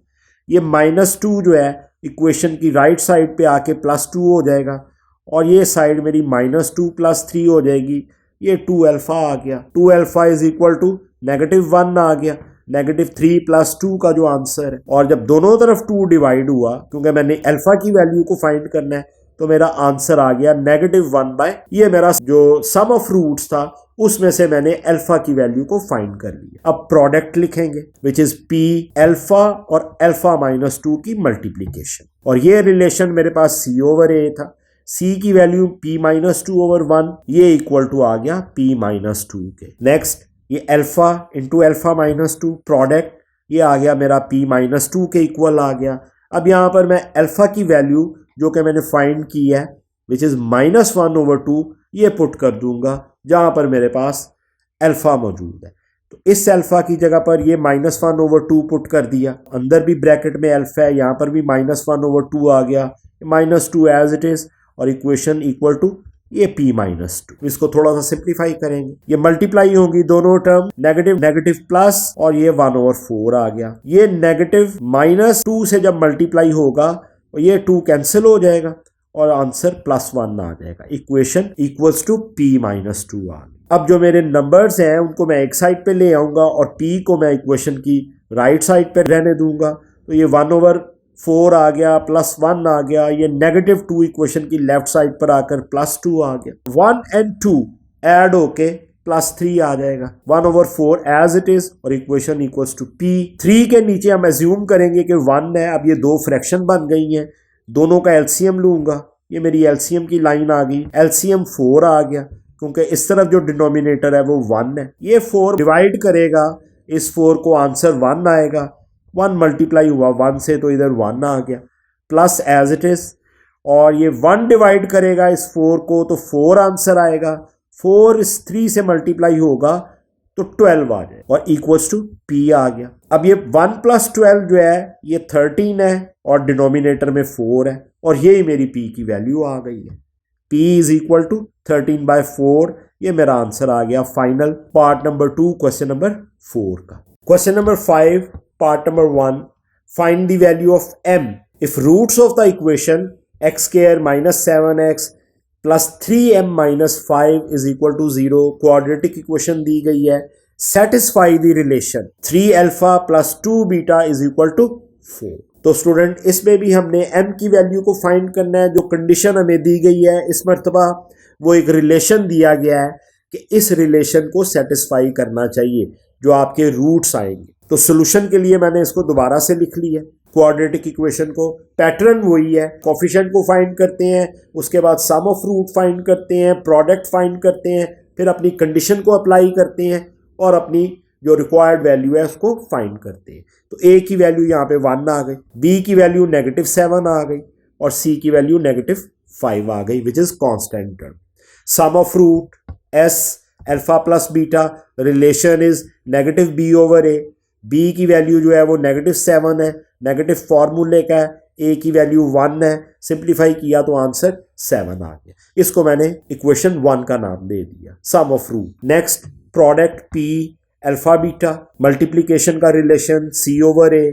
ये -2 जो है इक्वेशन की राइट साइड पे आके +2 हो जाएगा और ये साइड मेरी -2 + 3 हो जाएगी, ये 2 अल्फा आ गया। 2 अल्फा इज इक्वल टू -1 आ गया, -3 + 2 का जो आंसर है। और जब दोनों तरफ 2 डिवाइड हुआ, क्योंकि मैंने अल्फा की वैल्यू को फाइंड करना है, तो मेरा आंसर आ गया -1/, ये मेरा जो सम ऑफ रूट्स था उसमें से मैंने अल्फा की वैल्यू को फाइंड कर लिया। अब प्रोडक्ट लिखेंगे विच इज p अल्फा और अल्फा -2 की मल्टीप्लीकेशन, और ये रिलेशन मेरे पास c/a था। c की वैल्यू p -2/1, ये इक्वल टू आ गया p -2 के। नेक्स्ट ये अल्फा इंटू अल्फा -2 प्रोडक्ट, ये आ गया मेरा p -2 के इक्वल आ गया। अब यहाँ पर मैं अल्फा की वैल्यू जो कि मैंने फाइंड की है विच इज -1/2 ये पुट कर दूंगा जहां पर मेरे पास अल्फा मौजूद है। तो इस अल्फा की जगह पर ये -1/2 पुट कर दिया, अंदर भी ब्रैकेट में अल्फा है, यहाँ पर भी -1/2 आ गया, -2 एज इट इज, और इक्वेशन इक्वल टू ये p माइनस 2। इसको थोड़ा सा सिंप्लीफाई करेंगे, ये मल्टीप्लाई होंगी दोनों टर्म, नेगेटिव नेगेटिव प्लस, और ये 1/4 आ गया। ये नेगेटिव -2 से जब मल्टीप्लाई होगा तो ये 2 कैंसिल हो जाएगा और आंसर +1 आ जाएगा। Equation equals to p minus 2 आ गया। अब जो मेरे नंबर्स हैं उनको मैं एक साइड पे ले आऊंगा और p को मैं इक्वेशन की राइट साइड पे रहने दूंगा। तो ये 1/4 आ गया, +1 आ गया, ये -2 इक्वेशन की लेफ्ट साइड पर आकर +2 आ गया। 1 और 2 ऐड होके +3 आ जाएगा। 1/4 एज इट इज और इक्वेशन इक्वल्स टू p। 3 के नीचे हम एज्यूम करेंगे कि 1 है। अब ये दो फ्रैक्शन बन गई हैं, दोनों का एलसीएम लूंगा। ये मेरी एलसीएम की लाइन आ गई, एलसीएम 4 आ गया क्योंकि इस तरफ जो डिनोमिनेटर है वो 1 है। ये 4 डिवाइड करेगा इस 4 को, आंसर 1 आएगा। 1 मल्टीप्लाई हुआ 1 से तो इधर 1 आ गया, प्लस एज इट इज। और ये 1 डिवाइड करेगा इस 4 को तो 4 आंसर आएगा। 4 इस 3 से मल्टीप्लाई होगा तो 12 आ जाए और इक्वल्स टू p आ गया। अब ये 1 + 12 जो है ये 13 है और डिनोमिनेटर में 4 है और यही मेरी p की वैल्यू आ गई है। p is equal to 13/4। ये मेरा आंसर आ गया final, part number 2 question number 4 का। Question number 5 part number 1, find the value of m if roots of the equation x² - 7x + 3m - 5 is equal to 0। Quadratic equation दी गई है। Satisfy the relation 3α + 2β is equal to 4। तो स्टूडेंट इसमें भी हमने m की वैल्यू को फाइंड करना है। जो कंडीशन हमें दी गई है इस मर्तबा वो एक रिलेशन दिया गया है कि इस रिलेशन को सेटिस्फाई करना चाहिए जो आपके रूट्स आएंगे। तो सोल्यूशन के लिए मैंने इसको दोबारा से लिख लिया। क्वाड्रेटिक इक्वेशन को पैटर्न वही है, कोफिशिएंट को फाइंड करते हैं, उसके बाद सम ऑफ रूट फाइंड करते हैं, प्रोडक्ट फाइंड करते हैं, फिर अपनी कंडीशन को अप्लाई करते हैं और अपनी जो रिक्वायर्ड वैल्यू है उसको फाइंड करते हैं। तो a की वैल्यू यहाँ पे 1 आ गई, b की वैल्यू -7 आ गई और c की वैल्यू -5 आ गई which is constant term. Sum of root s alpha + beta, relation is -b/a। b की वैल्यू जो है वो -7 है, नेगेटिव फॉर्मूले का है, a की वैल्यू 1 है, सिंप्लीफाई किया तो आंसर 7 आ गया। इसको मैंने इक्वेशन 1 का नाम दे दिया, sum of root. Next product p alpha beta, multiplication का रिलेशन c/a,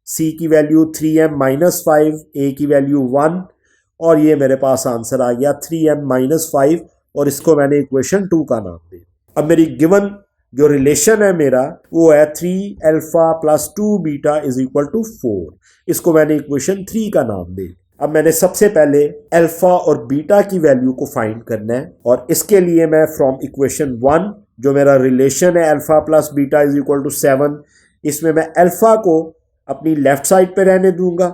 c की वैल्यू 3m - 5, a की वैल्यू 1 और ये मेरे पास आंसर आ गया 3m - 5 और इसको मैंने इक्वेशन 2 का नाम दिया। अब मेरी गिवन जो रिलेशन है मेरा वो है 3α + 2β इज इक्वल टू 4। इसको मैंने इक्वेशन 3 का नाम दे। अब मैंने सबसे पहले अल्फा और बीटा की वैल्यू को फाइंड करना है और इसके लिए मैं फ्रॉम इक्वेशन 1 जो मेरा रिलेशन है alpha + beta is equal to 7, इसमें मैं अल्फा को अपनी लेफ्ट साइड पे रहने दूंगा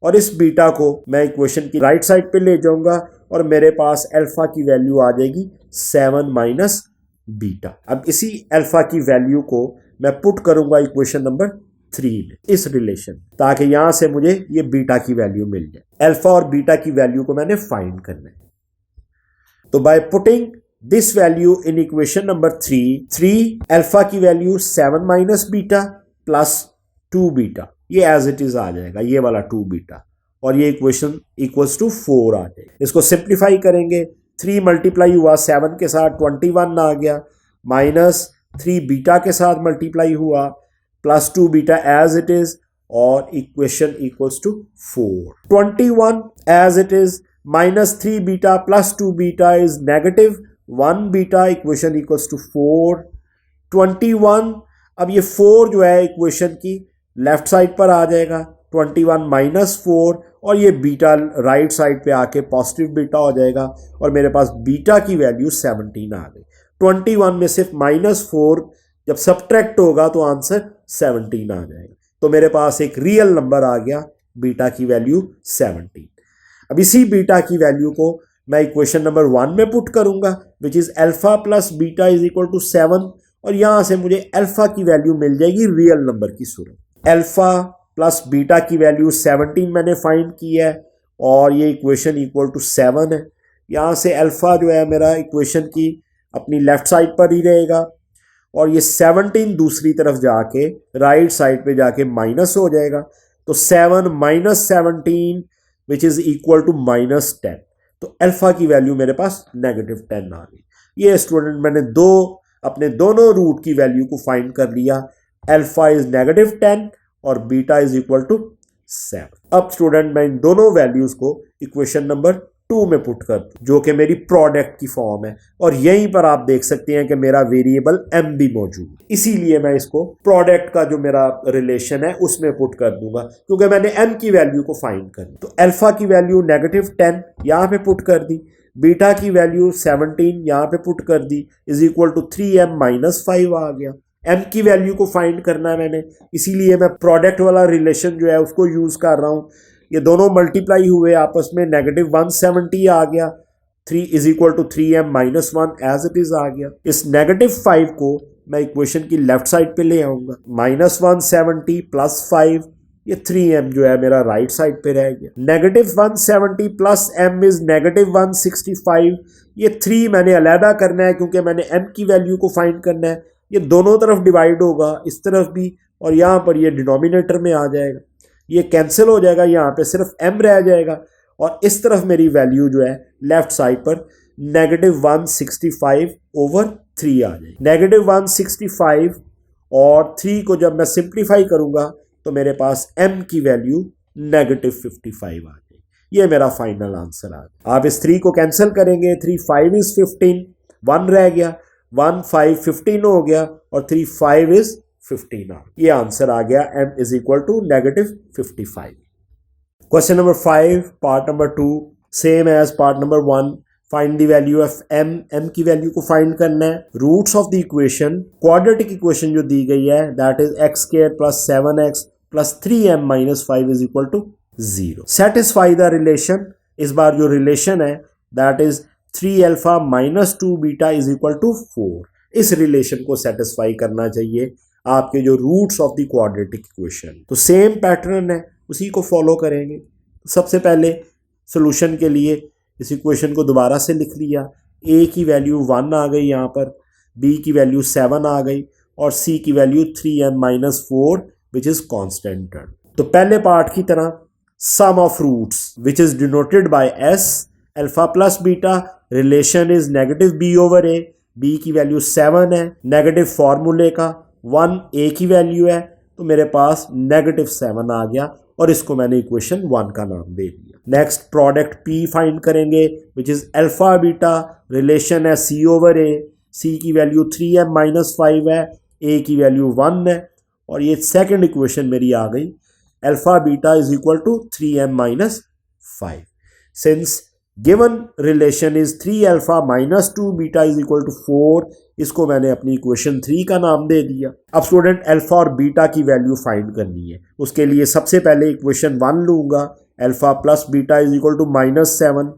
और इस बीटा को मैं इक्वेशन की राइट साइड पे ले जाऊंगा और मेरे पास अल्फा की वैल्यू आ जाएगी 7 - बीटा। अब इसी अल्फा की वैल्यू को मैं पुट करूंगा इक्वेशन नंबर 3 में इस रिलेशन, ताकि यहां से मुझे ये बीटा की वैल्यू मिल जाए। अल्फा और बीटा की वैल्यू को मैंने फाइंड करना है। तो by putting this value in equation number 3 alpha की वैल्यू 7 - बीटा प्लस 2 बीटा, ये एज इट इज आ जाएगा, ये वाला 2 बीटा, और ये इक्वेशन इक्वल्स टू 4 आ जाएगा। इसको सिंप्लीफाई करेंगे, 3 मल्टीप्लाई हुआ 7 के साथ 21 आ गया, -3 बीटा के साथ मल्टीप्लाई हुआ plus 2 beta as it is और equation equals to 4। 21 as it is -3 beta plus 2 beta is -1 beta, equation equals to 4। 21, अब ये 4 जो है इक्वेशन की लेफ्ट साइड पर आ जाएगा, 21 - 4 और ये बीटा राइट साइड पे आके पॉजिटिव बीटा हो जाएगा और मेरे पास बीटा की वैल्यू 17 आ गई। 21 में सिर्फ -4 जब सब्ट्रैक्ट होगा तो आंसर 17 आ जाएगा। तो मेरे पास एक रियल नंबर आ गया, बीटा की वैल्यू 17। अब इसी बीटा की वैल्यू को मैं इक्वेशन नंबर 1 में पुट करूंगा which is alpha + beta is equal to 7 और यहां से मुझे अल्फा की वैल्यू मिल जाएगी रियल नंबर की सूरत। अल्फा प्लस बीटा की वैल्यू 17 मैंने फाइंड की है और ये इक्वेशन इक्वल टू 7 है। यहाँ से अल्फा जो है मेरा इक्वेशन की अपनी लेफ्ट साइड पर ही रहेगा और ये 17 दूसरी तरफ जाके राइट साइड पे जाके माइनस हो जाएगा। तो 7 - 17 विच इज इक्वल टू -10। तो अल्फा की वैल्यू मेरे पास -10 आ गई। ये स्टूडेंट मैंने अपने दोनों रूट की वैल्यू को फाइंड कर लिया। अल्फा इज -10 और बीटा इज इक्वल टू 7। अब स्टूडेंट मैं इन दोनों वैल्यूज को इक्वेशन नंबर 2 में पुट कर दूं, जो कि मेरी प्रोडक्ट की फॉर्म है, और यहीं पर आप देख सकते हैं कि मेरा वेरिएबल m भी मौजूद है, इसीलिए मैं इसको प्रोडक्ट का जो मेरा रिलेशन है उसमें पुट कर दूंगा, क्योंकि मैंने m की वैल्यू को फाइंड करनी। तो अल्फा की वैल्यू -10 यहाँ पे पुट कर दी, बीटा की वैल्यू 17 यहाँ पे पुट कर दी, इज इक्वल टू 3m - 5 आ गया। m की वैल्यू को फाइंड करना है मैंने, इसीलिए मैं प्रोडक्ट वाला रिलेशन जो है उसको यूज कर रहा हूँ। ये दोनों मल्टीप्लाई हुए आपस में, -170 आ गया, 3 is equal to 3m - 1 as it is आ गया। इस -5 को मैं इक्वेशन की लेफ्ट साइड पे ले आऊंगा, -170 + 5, ये 3m जो है मेरा राइट साइड पे रह गया। -170 + m इज -165, ये 3 मैंने अलहदा करना है क्योंकि मैंने m की वैल्यू को फाइंड करना है। ये दोनों तरफ डिवाइड होगा, इस तरफ भी, और यहाँ पर ये डिनोमिनेटर में आ जाएगा, ये कैंसिल हो जाएगा, यहाँ पे सिर्फ m रह जाएगा, और इस तरफ मेरी वैल्यू जो है लेफ्ट साइड पर -165/3 आ जाएगी। -165 और 3 को जब मैं सिंप्लीफाई करूंगा तो मेरे पास m की वैल्यू -55 आ जाएगी। ये मेरा फाइनल आंसर आ गया। आप इस 3 को कैंसिल करेंगे, 3 5 इज 15, 1 रह गया, 1 5 15 हो गया, और 3 5 इज 15 आ, ये आंसर आ गया m is equal to -55। Question number 5 part number 2, same as part number 1, find the value of m की वैल्यू को फाइंड करना है। Roots of the equation, quadratic equation जो दी गई है, that is x² + 7x + 3m - 5 is equal to 0। Satisfy the relation, इस बार जो रिलेशन है that is 3α - 2β is equal to 4। इस रिलेशन को सेटिस्फाई करना चाहिए आपके जो roots of the quadratic equation. तो सेम पैटर्न है, उसी को फॉलो करेंगे। सबसे पहले सॉल्यूशन के लिए इस इक्वेशन को दोबारा से लिख लिया। a की वैल्यू 1 आ गई यहाँ पर, b की वैल्यू 7 आ गई, और c की value 3m - 4 which is constant term. तो पहले पार्ट की तरह sum of roots which is denoted by s, alpha + beta, relation is -b/a, b की वैल्यू 7 है, नेगेटिव फॉर्मूले का 1 a की वैल्यू है, तो मेरे पास -7 आ गया, और इसको मैंने इक्वेशन 1 का नाम दे दिया। नेक्स्ट प्रोडक्ट p फाइंड करेंगे विच इज अल्फा बीटा, रिलेशन है c/a, c की वैल्यू 3m - 5 है, a की वैल्यू 1 है, और ये सेकंड इक्वेशन मेरी आ गई, alpha beta is equal to 3m - 5। Since given relation is 3α - 2β is equal to 4, इसको मैंने अपनी इक्वेशन 3 का नाम दे दिया। अब स्टूडेंट अल्फा और बीटा की वैल्यू फाइंड करनी है, उसके लिए सबसे पहले इक्वेशन 1 लूंगा, alpha + beta is equal to -7।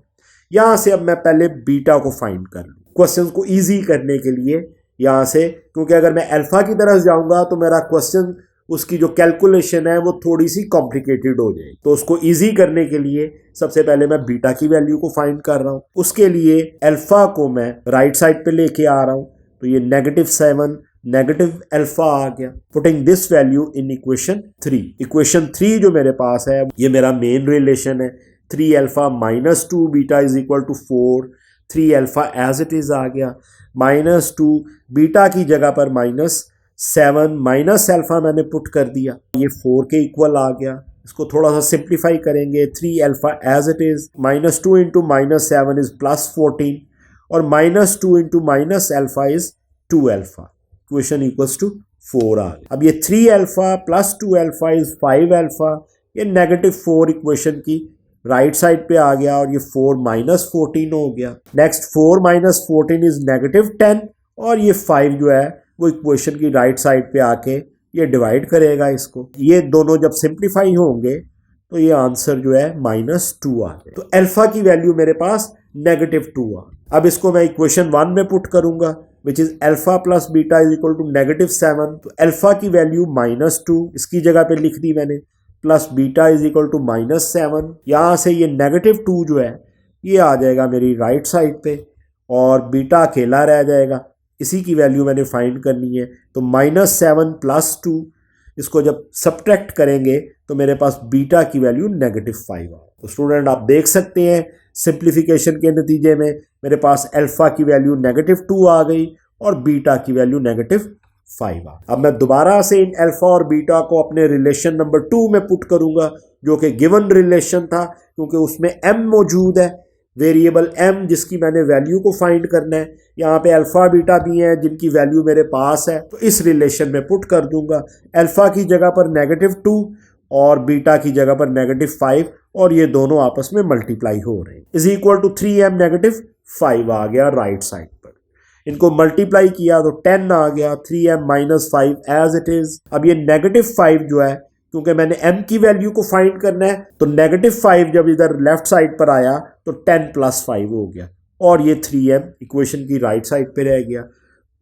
यहाँ से अब मैं पहले बीटा को फाइंड कर लूँ क्वेश्चन को ईजी करने के लिए यहाँ से, क्योंकि अगर मैं अल्फा की तरफ जाऊँगा तो मेरा क्वेश्चन, उसकी जो कैलकुलेशन है वो थोड़ी सी कॉम्प्लिकेटेड हो जाएगी। तो उसको इजी करने के लिए सबसे पहले मैं बीटा की वैल्यू को फाइंड कर रहा हूँ। उसके लिए अल्फा को मैं राइट साइड पे लेके आ रहा हूँ, तो ये -7 नेगेटिव अल्फा आ गया। Putting this value in equation 3। Equation 3 जो मेरे पास है ये मेरा मेन रिलेशन है, 3α - 2β is equal to 4, 3α as it is आ गया, -2 बीटा की जगह पर -7 माइनस अल्फा मैंने पुट कर दिया, ये 4 के इक्वल आ गया। इसको थोड़ा सा सिंप्लीफाई करेंगे, 3α as it is, -2 into -7 is +14, और -2 into -alpha is 2α, equation equals to 4 आ गया। अब ये 3α + 2α इज 5α, ये -4 इक्वेशन की राइट साइड पे आ गया, और ये 4 - 14 हो गया। नेक्स्ट 4 - 14 इज -10, और ये 5 जो है वो इक्वेशन की राइट साइड पे आके ये डिवाइड करेगा इसको। ये दोनों जब सिंप्लीफाई होंगे तो ये आंसर जो है -2 आ गया। तो अल्फा की वैल्यू मेरे पास -2 आ। अब इसको मैं इक्वेशन 1 में पुट करूंगा, which is alpha + beta is equal to -7। तो अल्फा की वैल्यू -2 इसकी जगह पे लिख दी मैंने, plus beta is equal to -7। यहाँ से ये -2 जो है ये आ जाएगा मेरी राइट साइड पे, और बीटा अकेला रह जाएगा। इसी की वैल्यू मैंने फाइंड करनी है, तो -7 + 2, इसको जब सब्ट्रैक्ट करेंगे तो मेरे पास बीटा की वैल्यू -5 आ। तो स्टूडेंट आप देख सकते हैं सिंप्लीफिकेशन के नतीजे में मेरे पास अल्फा की वैल्यू -2 आ गई और बीटा की वैल्यू -5 आ। अब मैं दोबारा से इन अल्फा और बीटा को अपने रिलेशन नंबर 2 में पुट करूंगा, जो कि गिवन रिलेशन था, क्योंकि उसमें m मौजूद है, वेरिएबल m जिसकी मैंने वैल्यू को फाइंड करना है। यहाँ पे अल्फा बीटा भी हैं जिनकी वैल्यू मेरे पास है, तो इस रिलेशन में पुट कर दूंगा। अल्फा की जगह पर -2 और बीटा की जगह पर -5, और ये दोनों आपस में मल्टीप्लाई हो रहे हैं, इज इक्वल टू 3m -5 आ गया राइट साइड पर। इनको मल्टीप्लाई किया तो 10 आ गया, 3m -5 एज इट इज। अब ये -5 जो है, क्योंकि मैंने m की वैल्यू को फाइंड करना है, तो -5 जब इधर लेफ्ट साइड पर आया तो 10 + 5 हो गया, और ये 3m इक्वेशन की राइट साइड पे रह गया।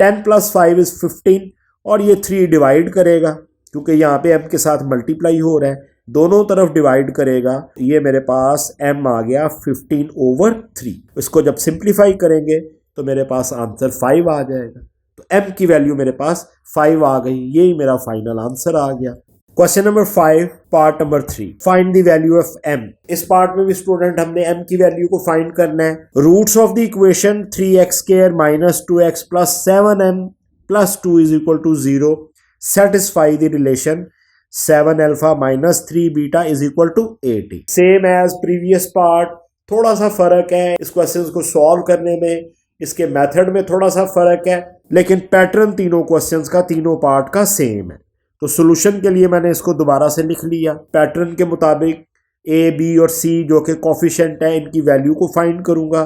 10 + 5 इज 15, और ये 3 डिवाइड करेगा, क्योंकि यहाँ पे m के साथ मल्टीप्लाई हो रहा है, दोनों तरफ डिवाइड करेगा, ये मेरे पास m आ गया 15/3। इसको जब सिंप्लीफाई करेंगे तो मेरे पास आंसर 5 आ जाएगा। तो m की वैल्यू मेरे पास 5 आ गई, यही मेरा फाइनल आंसर आ गया। Question number 5 part number 3, find the value of m। इस पार्ट में भी स्टूडेंट हमने m की वैल्यू को फाइंड करना है। Roots of the equation 3x² - 2x + 7m + 2 = 0 satisfy the relation 7α - 3β = 80। Same as previous part, थोड़ा सा फर्क है इस क्वेश्चन को सॉल्व करने में, इसके मेथड में थोड़ा सा फर्क है, लेकिन पैटर्न तीनों क्वेश्चंस का, तीनों पार्ट का सेम है। तो सॉल्यूशन के लिए मैंने इसको दोबारा से लिख लिया। पैटर्न के मुताबिक a, b और c जो कि कोफिशिएंट है, इनकी वैल्यू को फाइंड करूंगा।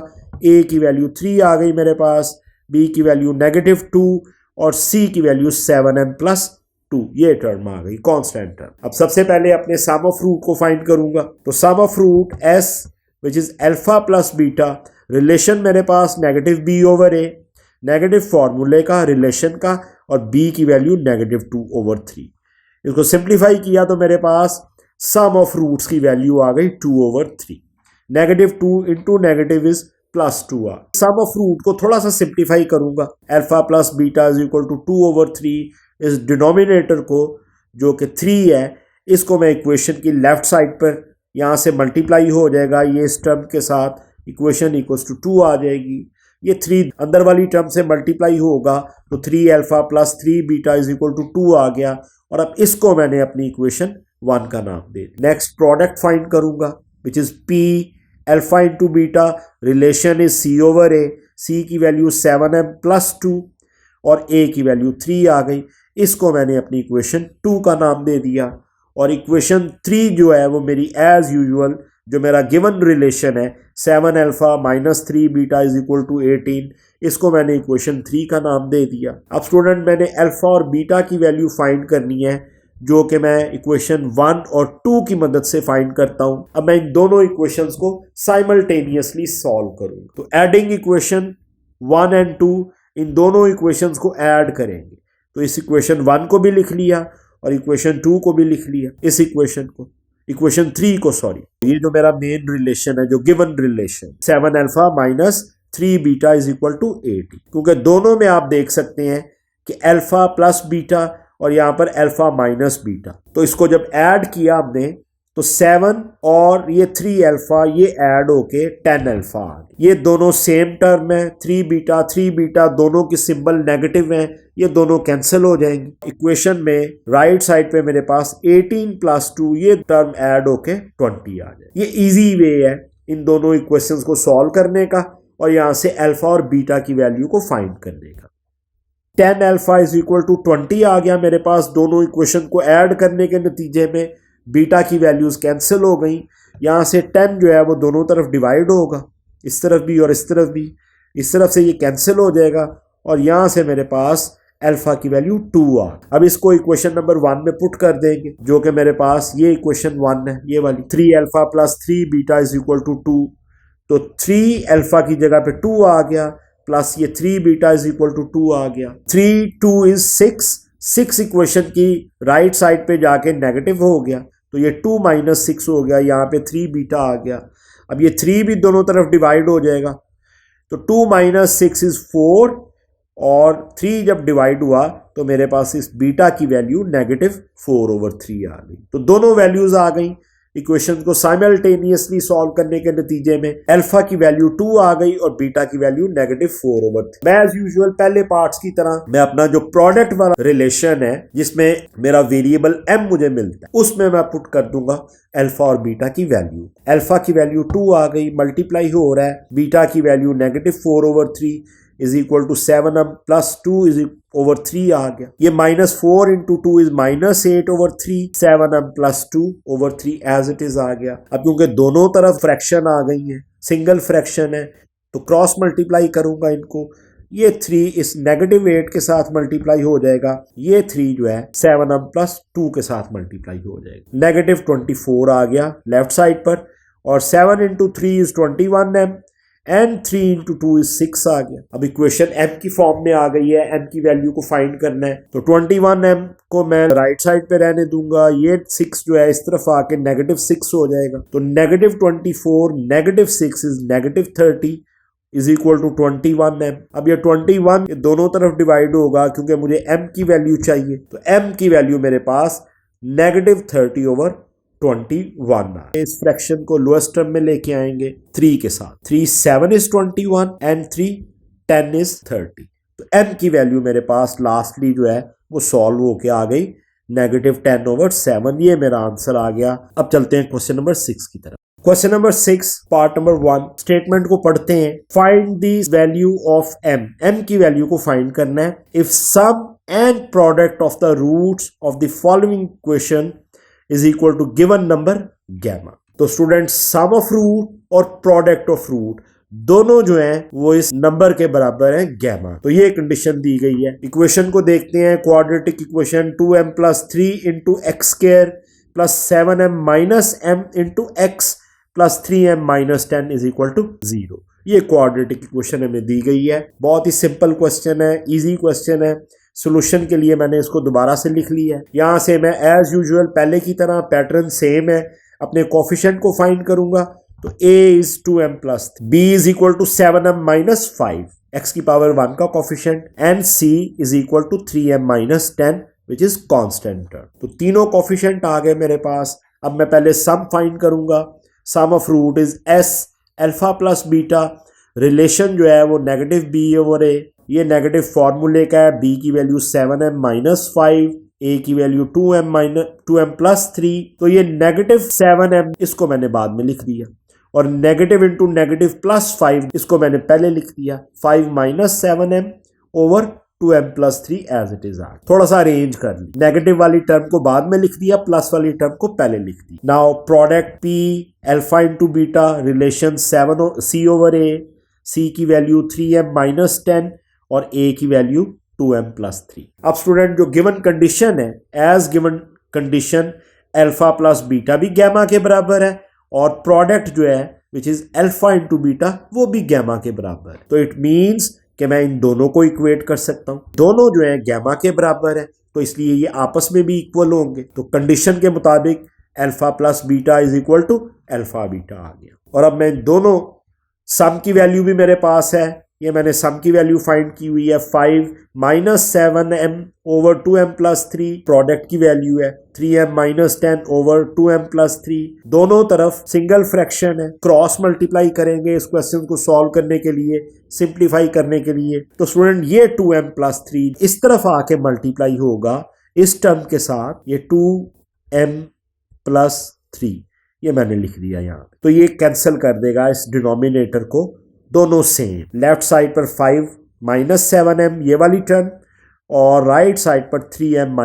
a की वैल्यू 3 आ गई मेरे पास, b की वैल्यू -2 और c की वैल्यू 7m + 2, ये टर्म आ गई कांस्टेंट टर्म। अब सबसे पहले अपने सम ऑफ रूट को फाइंड करूंगा। तो sum of root s which is alpha plus beta, relation मेरे पास -b/a, नेगेटिव फॉर्मूले का, रिलेशन का, और b की वैल्यू -2/3। इसको सिंप्लीफाई किया तो मेरे पास सम ऑफ रूट्स की वैल्यू आ गई 2/3। -2 × नेगेटिव इज +2 आ। सम ऑफ रूट को थोड़ा सा सिंप्लीफाई करूंगा। Alpha plus beta = 2/3। इस डिनोमिनेटर को जो कि 3 है, इसको मैं इक्वेशन की लेफ्ट साइड पर यहाँ से मल्टीप्लाई हो जाएगा, ये इस टर्म के साथ इक्वेशन = 2 आ जाएगी। ये 3 अंदर वाली टर्म से मल्टीप्लाई होगा तो 3α + 3β = 2 आ गया, और अब इसको मैंने अपनी इक्वेशन 1 का नाम दे दिया। नेक्स्ट प्रोडक्ट फाइंड करूंगा which is p alpha × beta, relation is c/a, c की वैल्यू 7m + 2 और a की वैल्यू 3 आ गई। इसको मैंने अपनी इक्वेशन 2 का नाम दे दिया, और इक्वेशन 3 जो है वो मेरी एज यूजुअल जो मेरा गिवन रिलेशन है 7α - 3β = 18, इसको मैंने इक्वेशन 3 का नाम दे दिया। अब स्टूडेंट मैंने अल्फा और बीटा की वैल्यू फाइंड करनी है, जो कि मैं इक्वेशन 1 और 2 की मदद से फाइंड करता हूं। अब मैं इन दोनों इक्वेशंस को साइमल्टेनियसली सॉल्व करूंगा। तो एडिंग इक्वेशन 1 एंड 2, इन दोनों इक्वेशंस को ऐड करेंगे। तो इस इक्वेशन 1 को भी लिख लिया और इक्वेशन 2 को भी लिख लिया, इस इक्वेशन को, इक्वेशन 3 को, सॉरी। ये जो मेरा मेन रिलेशन है, जो गिवन रिलेशन 7α - 3β = 80, क्योंकि दोनों में आप देख सकते हैं कि अल्फा प्लस बीटा और यहाँ पर अल्फा माइनस बीटा, तो इसको जब ऐड किया हमने तो 7 और ये 3α ये ऐड होके 10α आ गया। ये दोनों सेम टर्म है, 3β दोनों की सिंबल नेगेटिव हैं, ये दोनों कैंसिल हो जाएंगे। इक्वेशन में राइट साइड पे मेरे पास 18 + 2 ये टर्म ऐड होके 20 आ जाए। ये इजी वे है इन दोनों इक्वेशंस को सॉल्व करने का और यहाँ से अल्फा और बीटा की वैल्यू को फाइंड करने का। 10α = 20 आ गया मेरे पास। दोनों इक्वेशन को ऐड करने के नतीजे में बीटा की वैल्यूज कैंसिल हो गई। यहाँ से 10 जो है वो दोनों तरफ डिवाइड होगा, इस तरफ भी और इस तरफ भी, इस तरफ से ये कैंसिल हो जाएगा और यहाँ से मेरे पास अल्फा की वैल्यू 2 आ। अब इसको इक्वेशन नंबर 1 में पुट कर देंगे, जो कि मेरे पास ये इक्वेशन 1 है, ये वाली 3α + 3β = 2। तो 3α की जगह पे 2 आ गया, प्लस ये 3β = 2 आ गया। 3 2 इज 6 इक्वेशन की राइट साइड पे जाके नेगेटिव हो गया, तो ये 2 - 6 हो गया, यहाँ पे 3β आ गया। अब ये 3 भी दोनों तरफ डिवाइड हो जाएगा, तो 2 - 6 इज 4 और 3 जब डिवाइड हुआ तो मेरे पास इस बीटा की वैल्यू -4/3 आ गई। तो दोनों वैल्यूज आ गई। इक्वेशन को साइमल्टेनियसली सॉल्व करने के नतीजे में अल्फा की वैल्यू 2 आ गई और बीटा की वैल्यू -4/3। मैं एज यूजुअल पहले पार्ट्स की तरह मैं अपना जो प्रोडक्ट वाला रिलेशन है जिसमें मेरा वेरिएबल m मुझे मिलता है उसमें मैं पुट कर दूंगा अल्फा और बीटा की वैल्यू। अल्फा की वैल्यू 2 आ गई, मल्टीप्लाई हो रहा है, बीटा की value -4/3 is equal to 7m + 2/3 आ गया। ये -4 × 2 is -8/3, 7m + 2/3 as it is आ गया। अब क्योंकि दोनों तरफ फ्रैक्शन आ गई है, सिंगल फ्रैक्शन है, तो क्रॉस मल्टीप्लाई करूंगा इनको, ये 3 इस -8 के साथ मल्टीप्लाई हो जाएगा, ये 3 जो है 7m + 2 के साथ मल्टीप्लाई हो जाएगा। -24 आ गया लेफ्ट साइड पर, और 7 × 3 इज 21m एंड 3 × 2 इज 6 आ गया। अब इक्वेशन m की फॉर्म में आ गई है, m की वैल्यू को फाइंड करना है, तो 21m को मैं राइट साइड पे रहने दूंगा, ये 6 जो है इस तरफ आके -6 हो जाएगा, तो -24 -6 is -30 is equal to 21m। अब ये 21 दोनों तरफ डिवाइड होगा क्योंकि मुझे m की वैल्यू चाहिए, तो m की वैल्यू मेरे पास -30/21 है। इस फ्रैक्शन को लोएस्ट टर्म में लेके आएंगे 3 के साथ, 3 7 इज 21 एंड 3 10 इज 30, तो m की वैल्यू मेरे पास लास्टली जो है वो सॉल्व होके आ गई -10/7। ये मेरा आंसर आ गया। अब चलते हैं क्वेश्चन नंबर 6 की तरफ। Question number 6 part number 1 statement को पढ़ते हैं। Find the value of m की वैल्यू को फाइंड करना है। If sum and product of the roots of the following equation is equal to given number gamma. तो स्टूडेंट सम ऑफ रूट और प्रोडक्ट ऑफ रूट दोनों जो हैं वो इस नंबर के बराबर है गैमा। तो ये कंडीशन दी गई है। इक्वेशन को देखते हैं, quadratic equation 2m + 3 × x² + 7m - m × x + 3m - 10 is equal to 0। ये क्वाड्रेटिक इक्वेशन हमें दी गई है। बहुत ही सिंपल क्वेश्चन है, इजी क्वेश्चन है। सोल्यूशन के लिए मैंने इसको दोबारा से लिख लिया है। यहाँ से मैं एज यूजुअल पहले की तरह पैटर्न सेम है, अपने कोफिशिएंट को फाइंड करूंगा। तो a is 2m + b is equal to 7m - 5 x की पावर 1 का coefficient, and c is equal to 3m - 10 which is constant. तो तीनों कोफिशिएंट आ गए मेरे पास। अब मैं पहले सम फाइंड करूंगा। Sum of root is s, alpha plus beta, relation जो है वो -b/a, ये नेगेटिव फॉर्मूले का है। b की वैल्यू 7m - 5, a की वैल्यू 2m + 3, तो ये -7m इसको मैंने बाद में लिख दिया, और नेगेटिव इंटू नेगेटिव +5 इसको मैंने पहले लिख दिया। 5 - 7m / 2m + 3 as it is. थोड़ा सा अरेंज कर ली, नेगेटिव वाली टर्म को बाद में लिख दिया, प्लस वाली टर्म को पहले लिख दी। Now product p alpha × beta, relation c/a, c की वैल्यू 3m - 10 और a की वैल्यू 2m + 3। अब स्टूडेंट जो गिवन कंडीशन है, as given condition alpha plus beta भी गैमा के बराबर है, और प्रोडक्ट जो है विच इज अल्फा × बीटा वो भी गैमा के बराबर है। तो इट मीन्स कि मैं इन दोनों को इक्वेट कर सकता हूं। दोनों जो है गैमा के बराबर है, तो इसलिए ये आपस में भी इक्वल होंगे। तो कंडीशन के मुताबिक alpha plus beta is equal to alpha beta आ गया। और अब मैं दोनों सम की वैल्यू भी मेरे पास है, ये मैंने सम की वैल्यू फाइंड की हुई है। 5 - 7m / 2m + 3 प्रोडक्ट की वैल्यू है। 3m - 10 / 2m + 3, दोनों तरफ सिंगल फ्रैक्शन है। क्रॉस मल्टीप्लाई करेंगे इस क्वेश्चन को सॉल्व करने के लिए, सिंप्लीफाई करने के लिए। तो स्टूडेंट ये 2m + 3 इस तरफ आके मल्टीप्लाई होगा इस टर्म के साथ, ये 2m + 3 ये मैंने लिख दिया यहाँ। तो ये कैंसिल कर देगा इस डिनोमिनेटर को, दोनों सेम। लेफ्ट साइड पर 5 - 7m ये वाली टर्म, और राइट साइड पर 3m -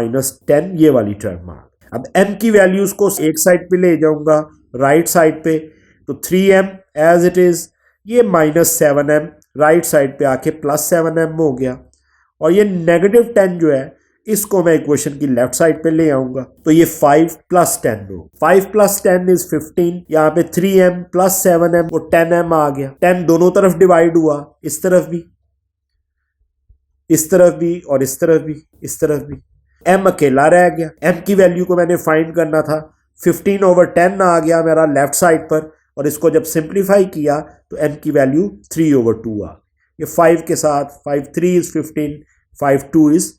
10 ये वाली टर्म आ गई। अब m की वैल्यूज को एक साइड पे ले जाऊंगा राइट साइड पे, तो 3m एज इट इज, ये -7m राइट साइड पे आके +7m हो गया, और ये -10 जो है इसको मैं इक्वेशन की लेफ्ट साइड पे ले आऊंगा। तो ये 5 + 10 हो, 5 + 10 इज 15। यहाँ पे 3m + 7m वो 10m आ गया। 10 दोनों तरफ डिवाइड हुआ, इस तरफ भी, इस तरफ भी, और इस तरफ भी, इस तरफ भी। m अकेला रह गया। m की वैल्यू को मैंने फाइंड करना था, 15/10 आ गया मेरा लेफ्ट साइड पर, और इसको जब सिंप्लीफाई किया तो m की वैल्यू 3/2 आ गई। ये 5 के साथ 5 3 इज 15, 5 2 इज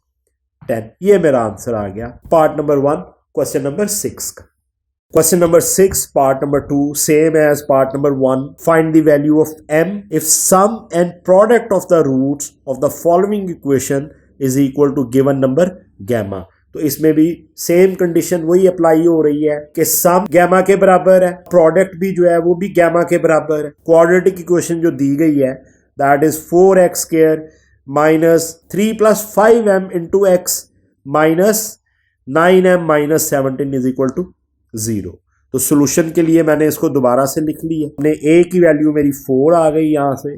10। ये मेरा आंसर आ गया पार्ट नंबर 1 क्वेश्चन नंबर 6 का। Question number 6, part number 2, same as part number 1. Find the value of m if sum and product of the roots of the following equation is equal to given number gamma. तो इसमें भी सेम कंडीशन वही अप्लाई हो रही है कि सम गैमा के बराबर है, प्रोडक्ट भी जो है वो भी गैमा के बराबर है। क्वाड्रेटिक इक्वेशन जो दी गई है that is 4x square minus 3 plus 5m into x minus 9m minus 17 is equal to 0। तो सोल्यूशन के लिए मैंने इसको दोबारा से लिख लिया। अपने a की वैल्यू मेरी 4 आ गई, यहाँ से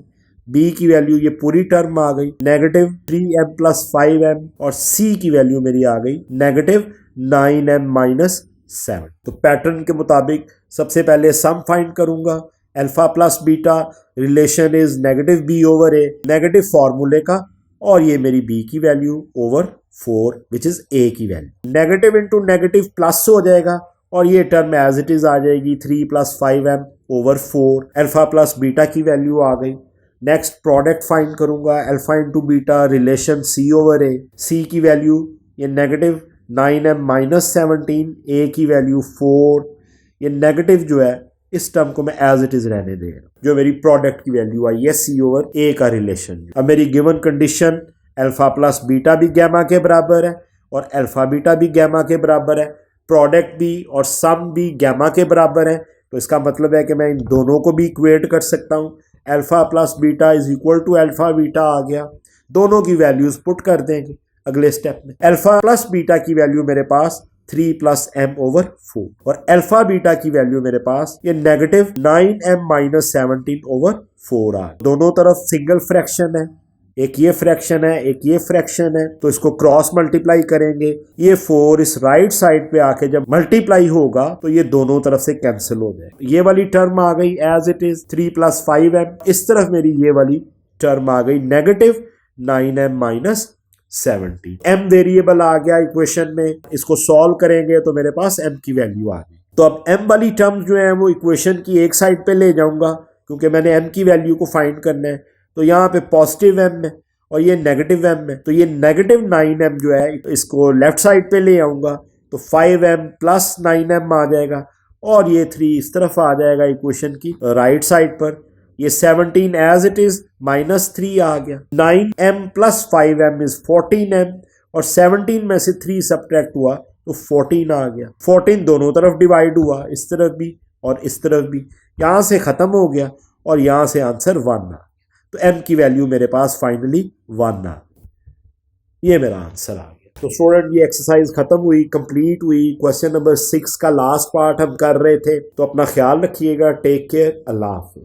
b की वैल्यू ये पूरी टर्म आ गई नेगेटिव 3m प्लस 5m और c की वैल्यू मेरी आ गई नेगेटिव 9m माइनस 7। तो पैटर्न के मुताबिक सबसे पहले सम फाइंड करूंगा। Alpha plus beta relation is negative b over a, negative फॉर्मूले का, और ये मेरी b की value over 4 which is a की value. Negative into negative plus हो जाएगा और ये टर्म एज इट इज आ जाएगी 3 plus 5m over 4। Alpha plus beta की वैल्यू आ गई। नेक्स्ट प्रोडक्ट फाइंड करूंगा, alpha into beta relation c over a, c की वैल्यू ये नेगेटिव 9m माइनस 17, a की वैल्यू 4। ये नेगेटिव जो है इस टर्म को मैं एज इट इज रहने दे रहा हूँ। जो मेरी प्रोडक्ट की वैल्यू आई है c ओवर a का रिलेशन। अब मेरी given condition alpha plus beta भी गैमा के बराबर है और अल्फा बीटा भी गैमा के बराबर है, प्रोडक्ट भी और सम भी गैमा के बराबर है। तो इसका मतलब है कि मैं इन दोनों को भी इक्वेट कर सकता हूँ। Alpha plus beta is equal to alpha beta आ गया। दोनों की वैल्यूज पुट कर देंगे अगले स्टेप में। अल्फा प्लस बीटा की वैल्यू मेरे पास 3 प्लस m ओवर 4 और अल्फा बीटा की वैल्यू मेरे पास ये नेगेटिव 9m माइनस 17 ओवर 4 आ। दोनों तरफ सिंगल फ्रैक्शन है, एक ये फ्रैक्शन है एक ये फ्रैक्शन है, तो इसको क्रॉस मल्टीप्लाई करेंगे। ये 4 इस राइट साइड पे आके जब मल्टीप्लाई होगा तो ये दोनों तरफ से कैंसिल हो जाए। ये वाली टर्म आ गई as it is 3 plus 5m, इस तरफ मेरी ये वाली टर्म आ गई negative 9m minus 17। m variable आ गया इक्वेशन में, इसको सॉल्व करेंगे तो मेरे पास m की वैल्यू आ गई। तो अब m वाली टर्म जो है वो इक्वेशन की एक साइड पे ले जाऊंगा क्योंकि मैंने m की वैल्यू को फाइंड करना है। तो यहाँ पे पॉजिटिव m है और ये नेगेटिव m है, तो ये नेगेटिव 9m जो है इसको लेफ्ट साइड पे ले आऊंगा तो 5m प्लस 9m आ जाएगा और ये 3 इस तरफ आ जाएगा इक्वेशन की राइट साइड पर। ये 17 एज इट इज माइनस 3 आ गया। 9m plus 5m is 14m और 17 में से 3 सब्ट्रैक्ट हुआ तो 14 आ गया। 14 दोनों तरफ डिवाइड हुआ, इस तरफ भी और इस तरफ भी, यहाँ से खत्म हो गया और यहाँ से आंसर 1 आ। तो m की वैल्यू मेरे पास फाइनली 1 आ। ये मेरा आंसर आ गया। तो स्टूडेंट ये एक्सरसाइज खत्म हुई, कंप्लीट हुई। क्वेश्चन नंबर 6 का लास्ट पार्ट हम कर रहे थे। तो अपना ख्याल रखिएगा। Take care. अल्लाह हाफिज़।